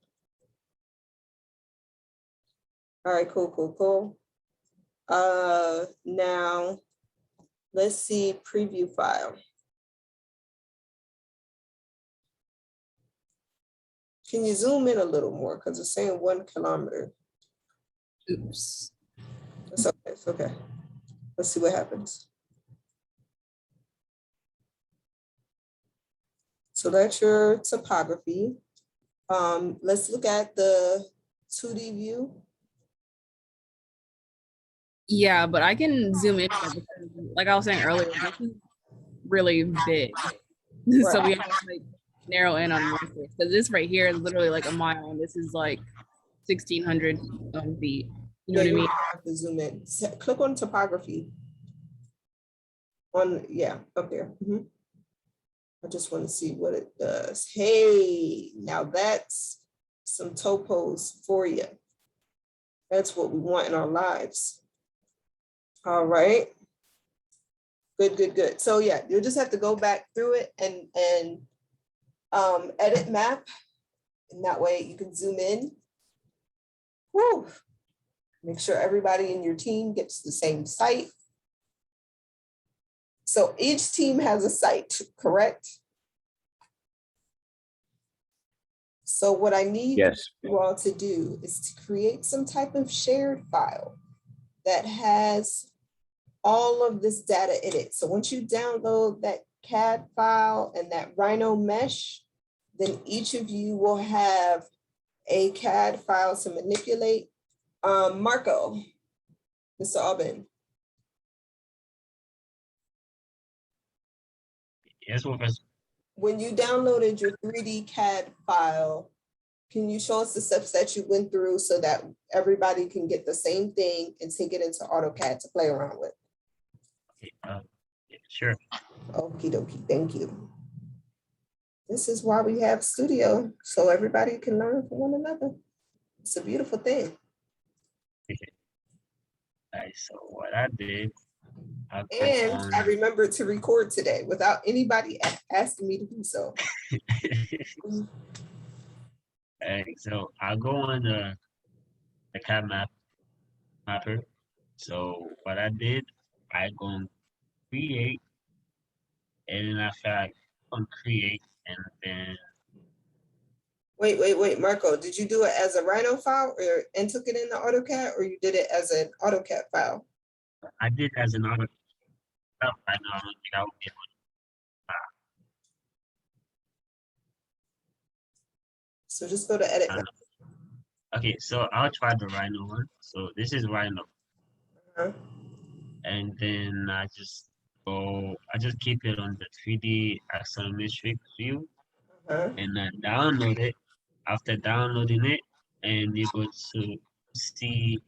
All right, cool. Now let's see preview file. Can you zoom in a little more? Because it's saying 1 kilometer. Oops. It's okay. Let's see what happens. So that's your topography. Let's look at the 2D view. Yeah, but I can zoom in because, like I was saying earlier, this is really big. So we have to like narrow in on one place because this right here is literally like a mile and this is like 1,600 feet. You know what I mean? Have to zoom in. Click on topography. Up there. I just want to see what it does. Hey, now that's some topos for you. That's what we want in our lives. All right. Good. So yeah, you'll just have to go back through it and edit map. And that way you can zoom in. Woo. Make sure everybody in your team gets the same site. So each team has a site, correct? So what I need you all to do is to create some type of shared file that has all of this data in it. So once you download that CAD file and that Rhino mesh, then each of you will have a CAD file to manipulate. Marco, Mr. Aubin. Yes, Professor. When you downloaded your 3D CAD file, can you show us the steps that you went through so that everybody can get the same thing and take it into AutoCAD to play around with? Okay, yeah, sure. Okie dokie, thank you. This is why we have studio, so everybody can learn from one another. It's a beautiful thing. Alright, so what I did, And I remembered to record today without anybody asking me to do so. Alright, so I'll go on the CAD mapper. So what I did, I go on create, and then after I on create, and then Wait, Marco, did you do it as a Rhino file and took it in the AutoCAD, or you did it as an AutoCAD file? I did as an auto. I know I don't think I would be able So just go to edit. to. Okay, so I'll try the Rhino one. So this is Rhino. And then I just keep it on the 3D axonometric view, and then download it. After downloading it, and you go to see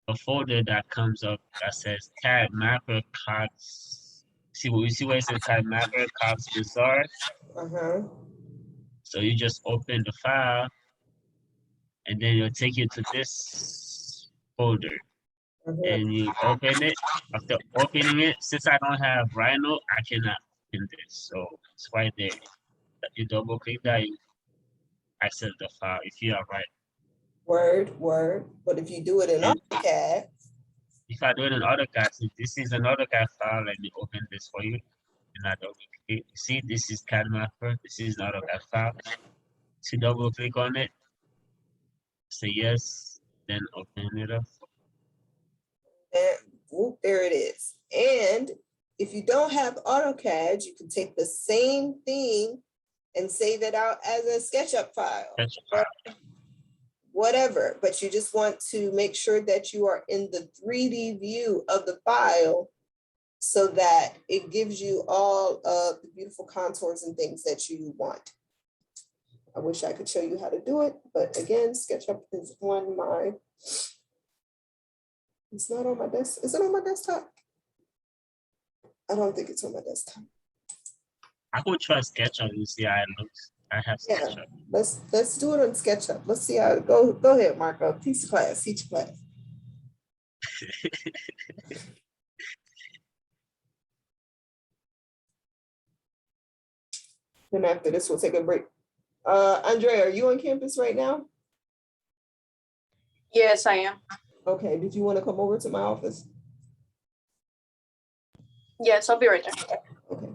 a folder that comes up that says CAD Mapper Cox. See where it says CAD Mapper Cox Bizarre. So you just open the file, and then it'll take you to this folder. And you open it. After opening it, since I don't have Rhino, I cannot open this. So it's right there. you double click that, you access the file if you are right. Word. But if you do it in And AutoCAD, if I do it in AutoCAD, so this is an AutoCAD file, let me open this for you. And I double click. See, this is CAD mapper. This is an AutoCAD file. So double click on it, say yes, then open it up. and whoop, there it is. And if you don't have AutoCAD, you can take the same thing and save it out as a SketchUp file. Sketch file. Whatever, but you just want to make sure that you are in the 3D view of the file so that it gives you all of the beautiful contours and things that you want. I wish I could show you how to do it, but again, SketchUp is on my, it's not on my desk. Is it on my desktop? I don't think it's on my desktop. I could try SketchUp and see how it looks. I have Yeah, SketchUp. let's do it on SketchUp. Let's see how it go. Go ahead, Marco. Teach class. Then after this, we'll take a break. Andrea, are you on campus right now? Yes, I am. Okay, did you want to come over to my office? Yes, I'll be right there. Okay.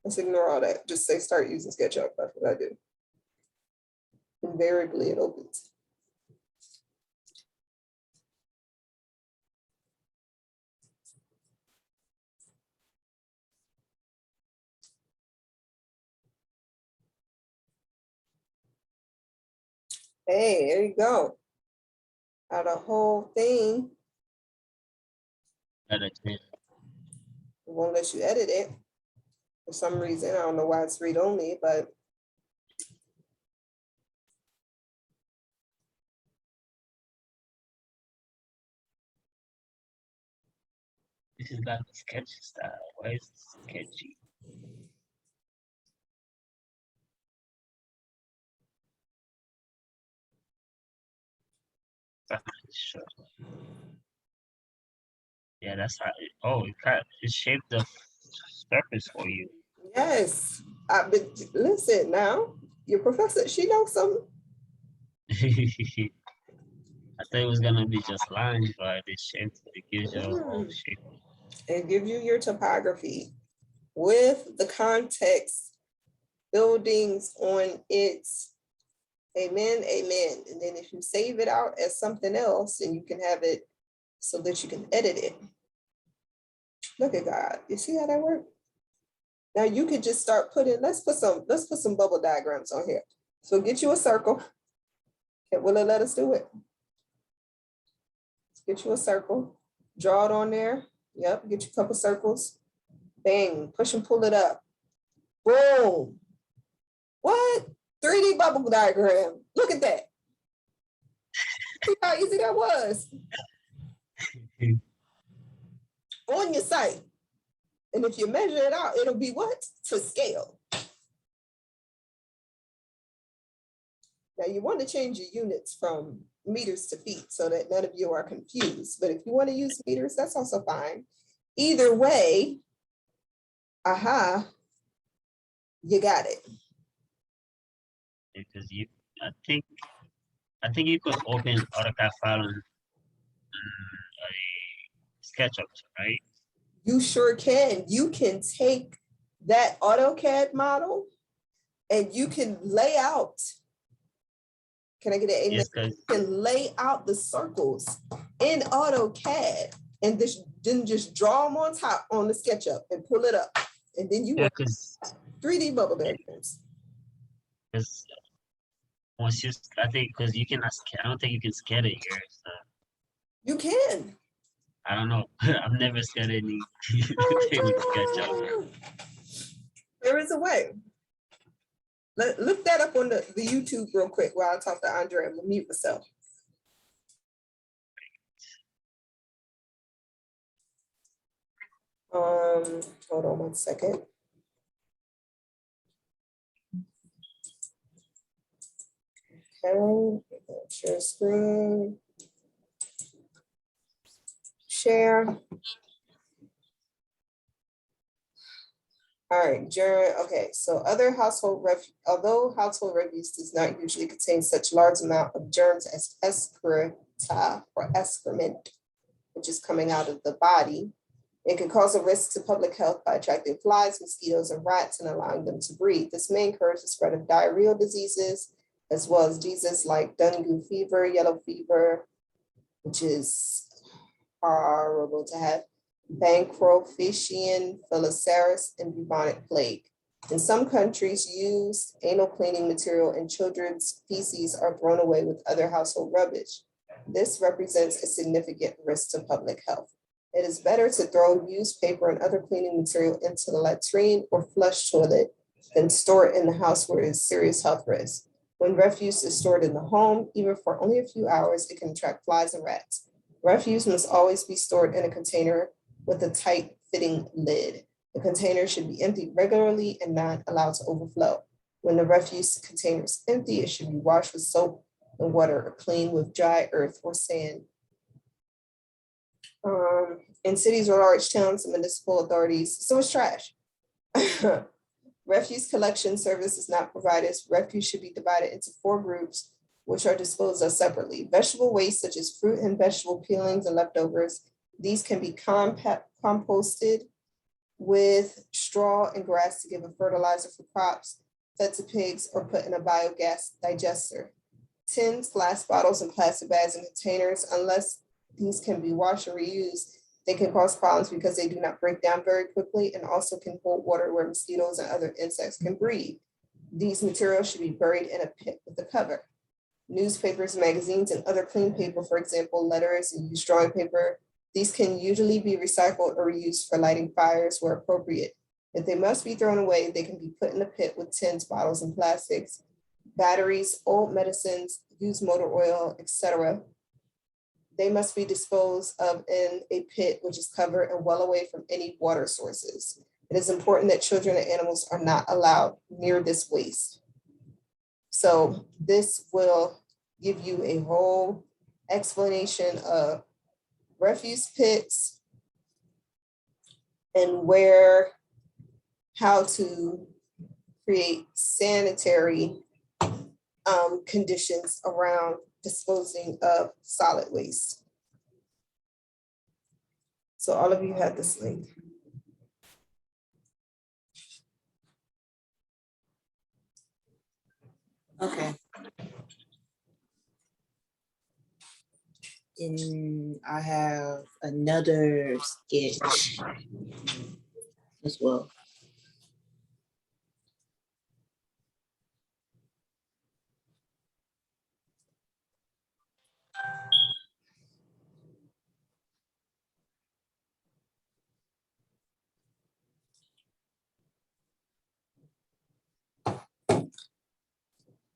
Let's ignore all that. Just say start using SketchUp. That's what I do. Invariably, it opens. Hey, there you go. Now the whole thing, it won't let you edit it. For some reason, I don't know why it's read only, but This is not the sketchy style. Why is it sketchy? Sure. Yeah, that's how it, oh, it shaped the surface for you. yes. But listen now, your professor, she knows something. I thought it was gonna be just lines, but it shaped it gives you a whole shape. It gives you your topography with the context, buildings on its. Amen, amen. And then if you save it out as something else, and you can have it so that you can edit it. Look at God. You see how that works? Now you could just start putting, let's put some bubble diagrams on here. So get you a circle. Okay, will it let us do it? Get you a circle, draw it on there. Yep, get you a couple circles. Bang, push and pull it up. Boom. What? 3D bubble diagram. Look at that. See how easy that was? On your site. And if you measure it out, it'll be what? To scale. Now you want to change your units from meters to feet so that none of you are confused. But if you want to use meters, that's also fine. Either way, you got it. Because I think you could open AutoCAD file on a SketchUp, right? You sure can. You can take that AutoCAD model and you can lay out. Can I get an amen? Yes, you can lay out the circles in AutoCAD and then just draw them on top on the SketchUp and pull it up. And then you yeah, want 3D bubble diagrams. Because once you, I think, because you cannot, I don't think you can scatter here. So. You can. I don't know. I've never scattered anything with SketchUp. There is a way. Look that up on the YouTube real quick while I talk to Andre. I'm gonna mute myself. Hold on one second. Okay, share screen. Share. All right, okay, so although household refuse does not usually contain such large amount of germs as excreta or excrement, which is coming out of the body, it can cause a risk to public health by attracting flies, mosquitoes, and rats and allowing them to breed. This may encourage the spread of diarrheal diseases, as well as diseases like dengue fever, yellow fever, which is horrible to have, Bancrophisian, Phylloceras, and bubonic plague. In some countries, used anal cleaning material and children's feces are thrown away with other household rubbish. This represents a significant risk to public health. It is better to throw used paper and other cleaning material into the latrine or flush toilet than store it in the house where it is serious health risk. When refuse is stored in the home, even for only a few hours, it can attract flies and rats. Refuse must always be stored in a container with a tight fitting lid. The container should be emptied regularly and not allowed to overflow. When the refuse container is empty, it should be washed with soap and water or cleaned with dry earth or sand. In cities or large towns, the municipal authorities, so it's trash. Refuse collection service is not provided. Refuse should be divided into 4 groups, which are disposed of separately. Vegetable waste, such as fruit and vegetable peelings and leftovers, these can be composted with straw and grass to give a fertilizer for crops, fed to pigs, or put in a biogas digester. Tins, glass bottles, and plastic bags and containers, unless these can be washed or reused, they can cause problems because they do not break down very quickly and also can hold water where mosquitoes and other insects can breed. These materials should be buried in a pit with a cover. Newspapers, magazines, and other clean paper, for example, letters and used drawing paper, these can usually be recycled or reused for lighting fires where appropriate. If they must be thrown away, they can be put in a pit with tins, bottles, and plastics, batteries, old medicines, used motor oil, etc. They must be disposed of in a pit which is covered and well away from any water sources. It is important that children and animals are not allowed near this waste. So this will give you a whole explanation of refuse pits and how to create sanitary conditions around disposing of solid waste. So all of you have this link. Okay. And I have another sketch as well.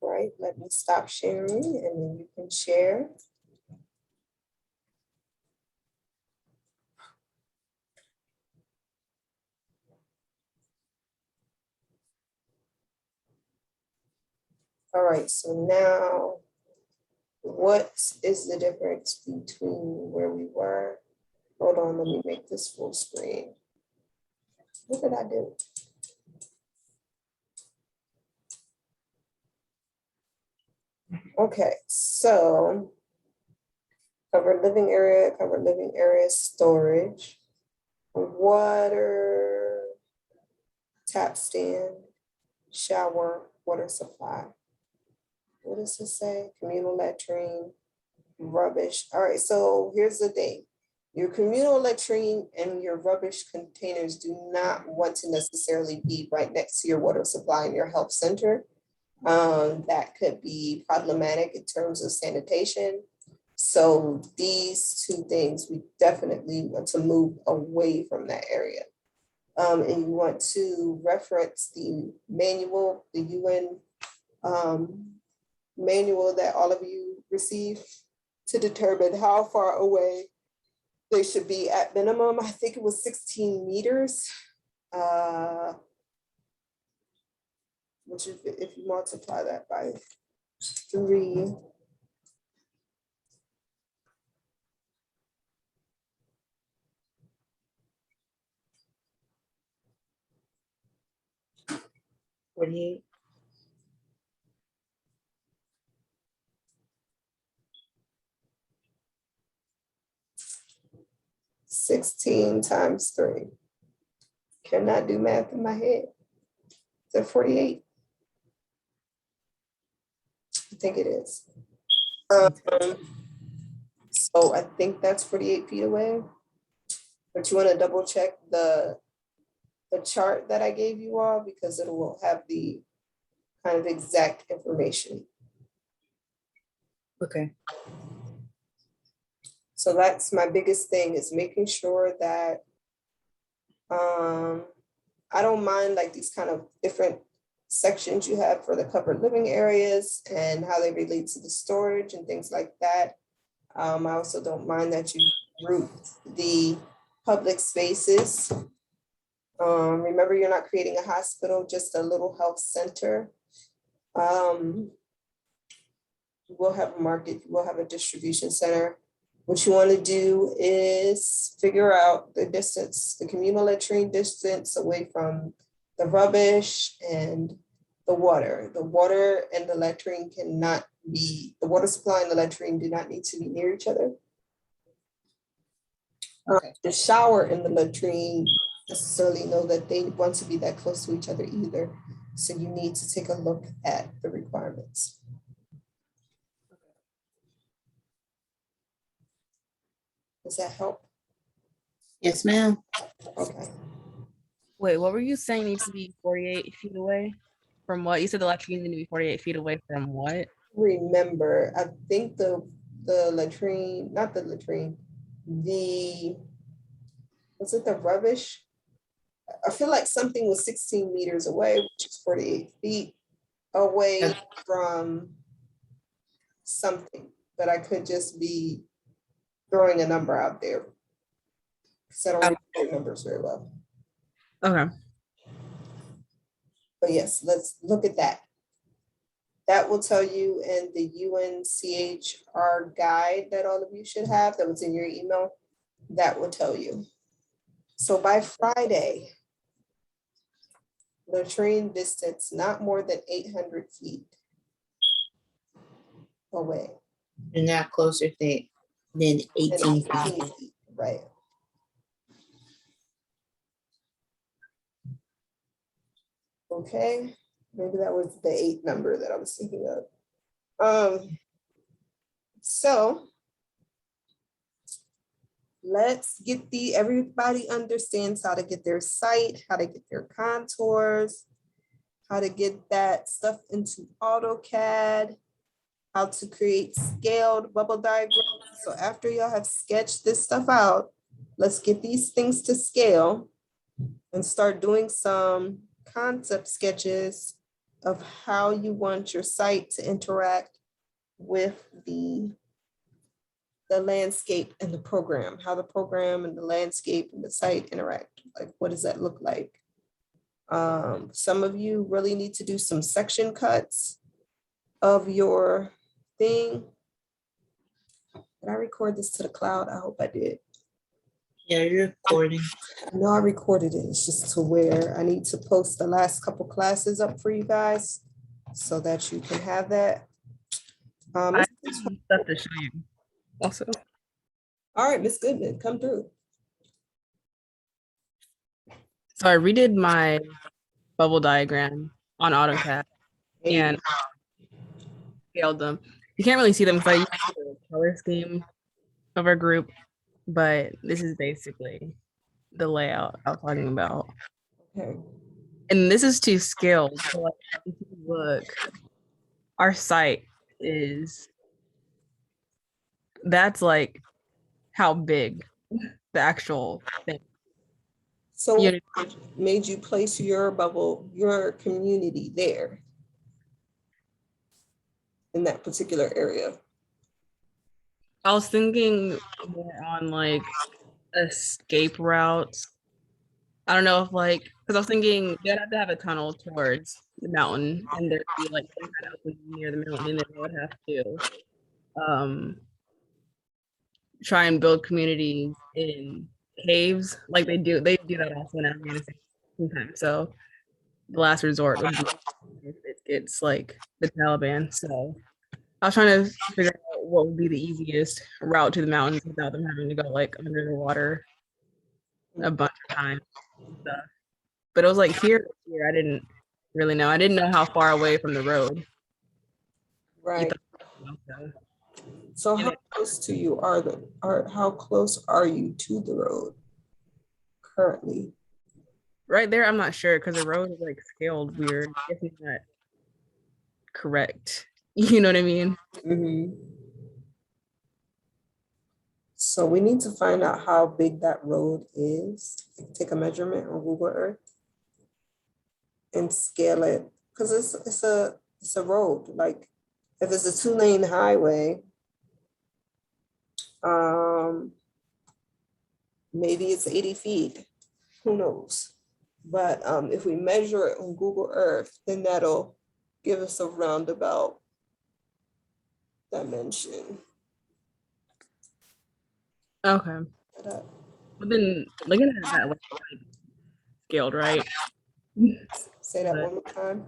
Right, let me stop sharing and then you can share. All right, so now what is the difference between where we were? Hold on, let me make this full screen. What did I do? Okay, so cover living area storage, water, tap stand, shower, water supply. What does it say? Communal latrine, rubbish. All right, so here's the thing. Your communal latrine and your rubbish containers do not want to necessarily be right next to your water supply in your health center. That could be problematic in terms of sanitation. So these 2 things, we definitely want to move away from that area. And you want to reference the manual, the UN manual that all of you received to determine how far away they should be at minimum. I think it was 16 meters, which if you multiply that by 3. $48. 16 times 3. Cannot do math in my head. Is that 48? I think it is. So I think that's 48 feet away. But you want to double check the chart that I gave you all because it will have the kind of exact information. Okay. So that's my biggest thing is making sure that I don't mind like these kind of different sections you have for the covered living areas and how they relate to the storage and things like that. I also don't mind that you group the public spaces. Remember, you're not creating a hospital, just a little health center. We'll have a market, we'll have a distribution center. What you want to do is figure out the distance, the communal latrine distance away from the rubbish and the water. The water and the latrine cannot be, the water supply and the latrine do not need to be near each other. The shower and the latrine necessarily know that they want to be that close to each other either. So you need to take a look at the requirements. Does that help? Yes, ma'am. Okay. Wait, what were you saying needs to be 48 feet away? From what? You said the latrine needs to be 48 feet away from what? Remember, I think the latrine, not the latrine, was it the rubbish? I feel like something was 16 meters away, which is 48 feet away from something, but I could just be throwing a number out there. Because I don't remember numbers very well. Okay. But yes, let's look at that. That will tell you in the UNCHR guide that all of you should have, that was in your email, that will tell you. So by Friday, latrine distance not more than 800 feet away. And not closer than 18 feet. Right. Okay, maybe that was the 8 number that I was thinking of. So let's get everybody understands how to get their site, how to get their contours, how to get that stuff into AutoCAD, how to create scaled bubble diagrams. So after y'all have sketched this stuff out, let's get these things to scale and start doing some concept sketches of how you want your site to interact with the landscape and the program, how the program and the landscape and the site interact. Like, what does that look like? Some of you really need to do some section cuts of your thing. Did I record this to the cloud? I hope I did. Yeah, you're recording. I know I recorded it. It's just to where I need to post the last couple classes up for you guys so that you can have that. I have some stuff to show you also. All right, Miss Goodman, come through. So I redid my bubble diagram on AutoCAD and scaled them. You can't really see them because I used the color scheme of our group, but this is basically the layout I was talking about. Okay. And this is to scale. So like, if you look, our site is, that's like how big the actual thing. So what made you place your bubble, your community there in that particular area? I was thinking more on like escape routes I don't know if like, because I was thinking they'd have to have a tunnel towards the mountain, and there'd be like some kind of opening near the mountain, and then they would have to um try and build communities in caves, like they do that also in Afghanistan sometimes. So the last resort would be if it gets like the Taliban. So I was trying to figure out what would be the easiest route to the mountains without them having to go like under the water a bunch of times. Stuff. But it was like here. I didn't really know. I didn't know how far away from the road. You Right. thought, so. So And how it- close to you how close are you to the road currently? right there, I'm not sure because the road is like scaled weird. If not correct. You know what I mean? Mhm. So we need to find out how big that road is. Take a measurement on Google Earth and scale it because it's a road. Like if it's a 2-lane highway, maybe it's 80 feet. Who knows? But if we measure it on Google Earth, then that'll give us a roundabout dimension. Okay. But then looking at that like scaled, right? Say that But one more time.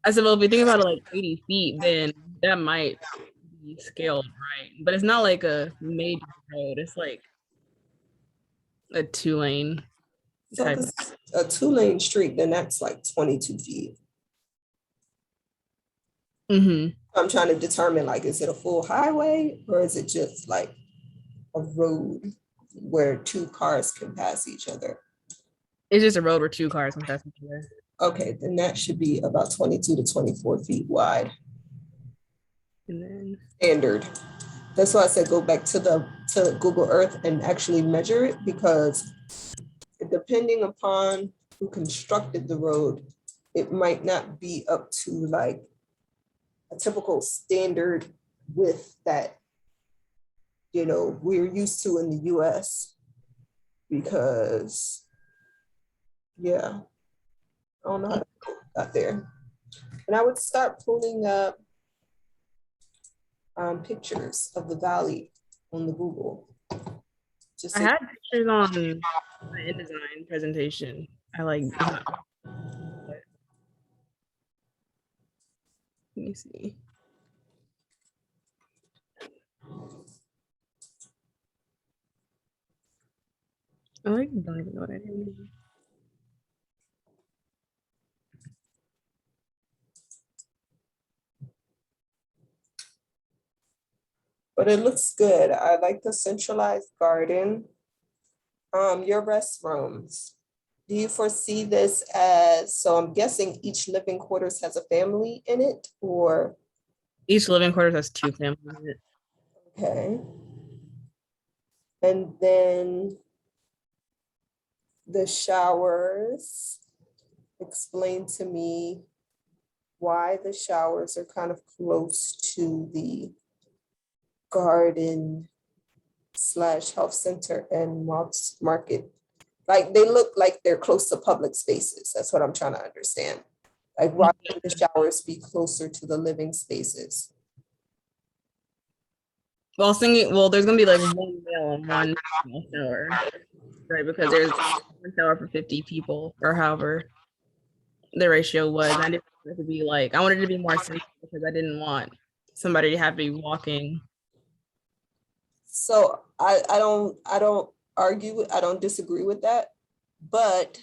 I said, well, if we think about it like 80 feet, then that might be scaled, right? But it's not like a major road. It's like a 2-lane So if type. it's a 2-lane street, then that's like 22 feet. Mm-hmm. I'm trying to determine like, is it a full highway or is it just like a road where 2 cars can pass each other? It's just a road where 2 cars can pass each other. Okay, then that should be about 22 to 24 feet wide. And then Standard. That's why I said go back to Google Earth and actually measure it, because depending upon who constructed the road, it might not be up to like a typical standard width that we're used to in the US. Because yeah, I don't know how to got there. And I would start pulling up pictures of the valley on the Google. Just I so had pictures on my InDesign presentation. I like, let me see. I like don't even know what I did. but it looks good. I like the centralized garden. Your restrooms. Do you foresee this as, so I'm guessing each living quarters has a family in it, or, Each living quarters has 2 families in it. okay. And then the showers, explain to me why the showers are kind of close to the garden / health center and market. Like they look like they're close to public spaces. That's what I'm trying to understand. Like why would the showers be closer to the living spaces? Well, there's gonna be like 1 male and 1 female shower, right? Because there's 1 shower for 50 people, or however the ratio was. I didn't want it to be like, I wanted it to be more simple because I didn't want somebody to have to be walking. So I don't argue, I don't disagree with that, but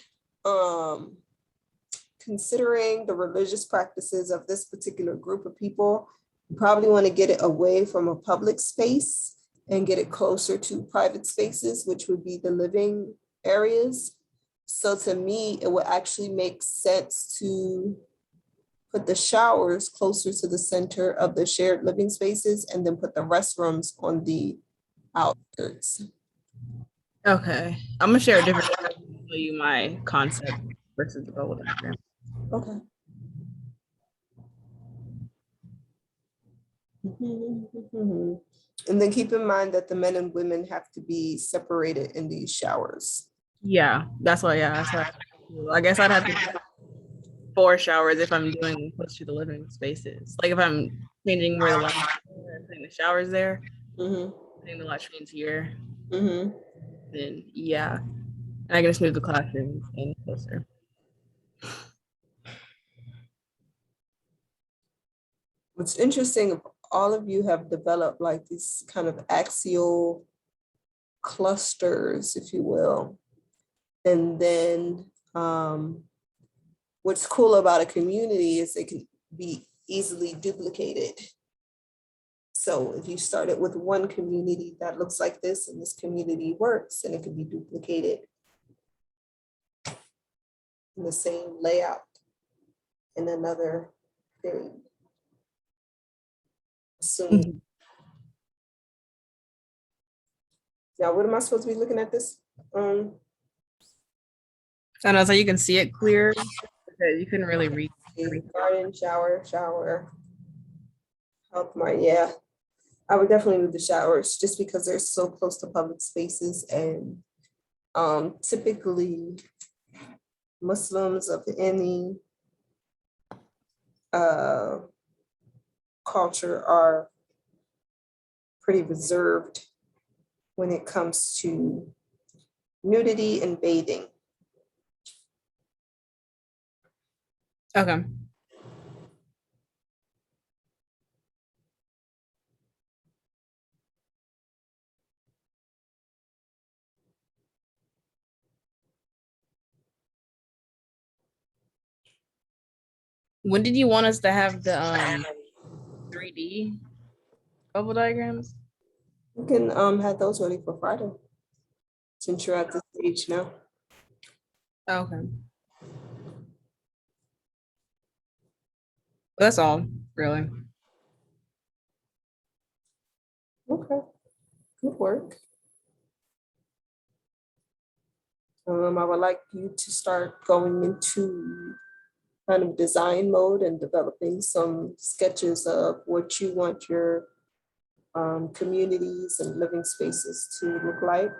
considering the religious practices of this particular group of people, you probably want to get it away from a public space and get it closer to private spaces, which would be the living areas. So to me, it would actually make sense to put the showers closer to the center of the shared living spaces and then put the restrooms on the outskirts. Okay, I'm gonna share a different show you my concept versus the bubble diagram. Okay. And then keep in mind that the men and women have to be separated in these showers. Yeah, that's why. Yeah, that's why. I guess I'd have to do 4 showers if I'm doing close to the living spaces. Like if I'm changing where the lights are and putting the showers there, Mm-hmm. putting the latrines here, Mm-hmm. then yeah, and I can just move the classrooms in closer. What's interesting, all of you have developed like these kind of axial clusters, if you will. And then what's cool about a community is they can be easily duplicated. So if you started with one community that looks like this and this community works, and it can be duplicated in the same layout in another thing. Soon. Now, what am I supposed to be looking at this? I know, so you can see it clear, but you couldn't really read. Garden, shower, health mart, yeah. I would definitely move the showers just because they're so close to public spaces, and typically Muslims of any culture are pretty reserved when it comes to nudity and bathing. Okay. When did you want us to have the 3D bubble diagrams? You can have those ready for Friday, since you're at this stage now. Okay. That's all, really. Okay, good work. I would like you to start going into kind of design mode and developing some sketches of what you want your communities and living spaces to look like.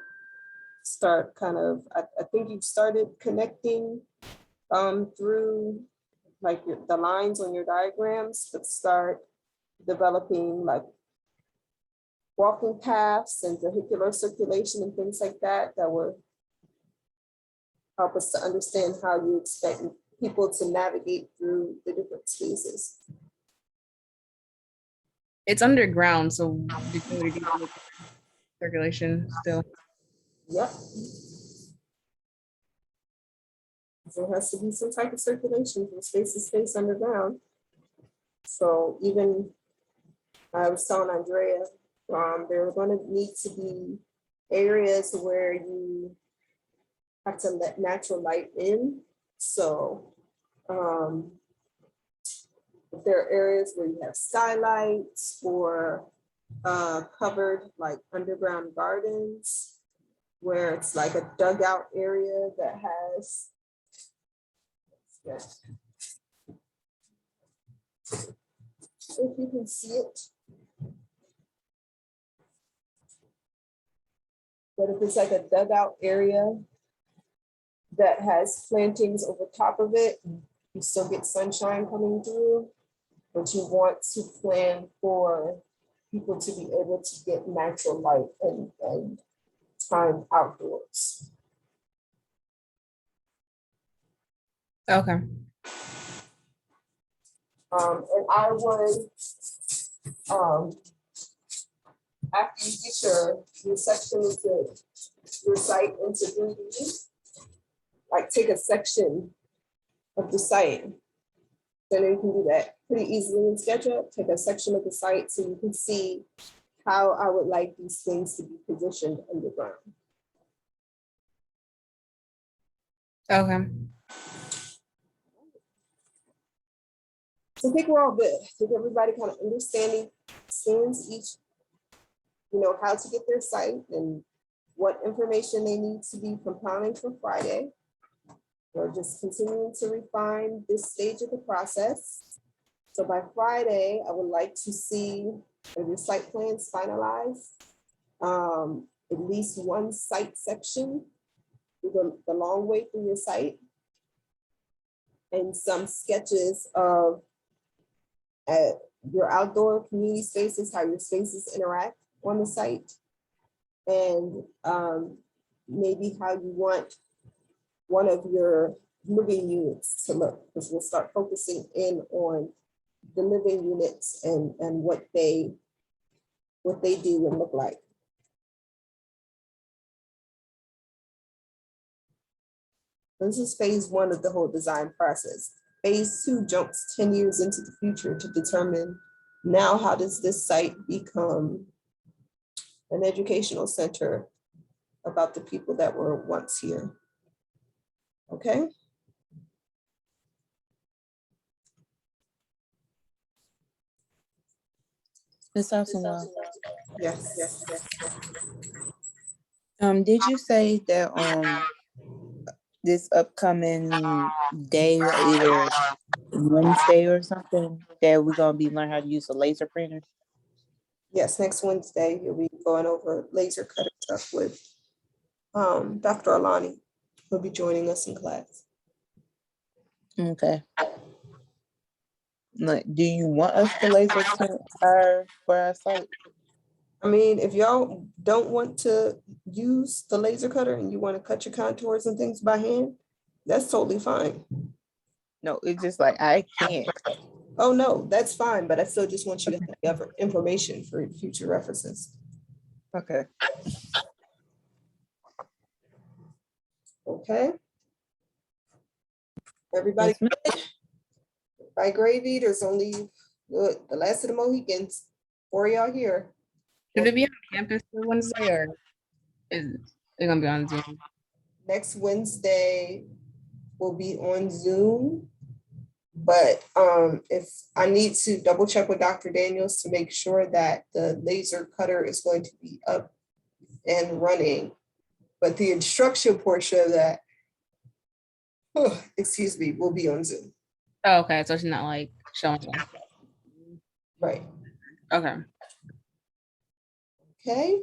Start kind of, I think you've started connecting through like the lines on your diagrams, but start developing like walking paths and vehicular circulation and things like that that will help us to understand how you expect people to navigate through the different spaces. It's underground, so circulation still. Yep. There has to be some type of circulation from space to space underground. So even I was telling Andrea, there are going to need to be areas where you have to let natural light in. So if there are areas where you have skylights or covered like underground gardens, where it's like a dugout area that has, yes. If you can see it. But if it's like a dugout area that has plantings over top of it, you still get sunshine coming through, but you want to plan for people to be able to get natural light and time outdoors. Okay. And I would, after you get your section into your site into 3D, like take a section of the site. Then you can do that pretty easily in SketchUp. Take a section of the site so you can see how I would like these things to be positioned underground. Okay. So I think we're all good. I think everybody kind of understands each, how to get their site and what information they need to be compiling for Friday. We're just continuing to refine this stage of the process. So by Friday, I would like to see your site plans finalized, at least one site section the long way through your site and some sketches of your outdoor community spaces, how your spaces interact on the site, and maybe how you want one of your living units to look, because we'll start focusing in on the living units and what they do and look like. This is phase one of the whole design process. Phase two jumps 10 years into the future to determine now how does this site become an educational center about the people that were once here. Okay. Ms. Oswald, Yes. did you say that this upcoming day, either Wednesday or something, that we're gonna be learning how to use a laser printer? Yes, next Wednesday, you'll be going over laser cutter stuff with Dr. Alani. He'll be joining us in class. Okay. Like, do you want us to laser print for our site? I mean, if y'all don't want to use the laser cutter and you want to cut your contours and things by hand, that's totally fine. No, it's just like I can't. Oh, no, that's fine, but I still just want you to have the information for future references. Okay. Okay. Everybody, Yes, ma'am. by gravy, there's only the last of the Mohicans. 4 y'all here. Should it be on campus for Wednesday or is it gonna be on Zoom? Next Wednesday will be on Zoom. But if I need to double check with Dr. Daniels to make sure that the laser cutter is going to be up and running. But the instruction portion of that, excuse me, will be on Zoom. Oh, okay, so it's not like showing them. Right. Okay. Okay.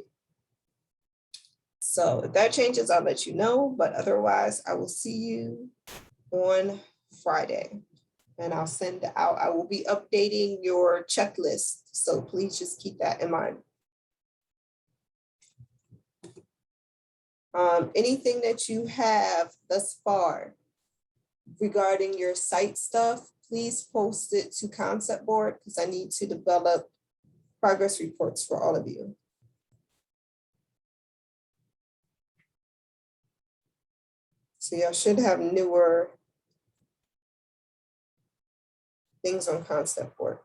So if that changes, I'll let you know. But otherwise, I will see you on Friday. And I'll send out, I will be updating your checklist. So please just keep that in mind. Anything that you have thus far regarding your site stuff, please post it to Concept Board because I need to develop progress reports for all of you. So y'all should have newer things on Concept Board.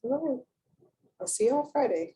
All right. I'll see you on Friday.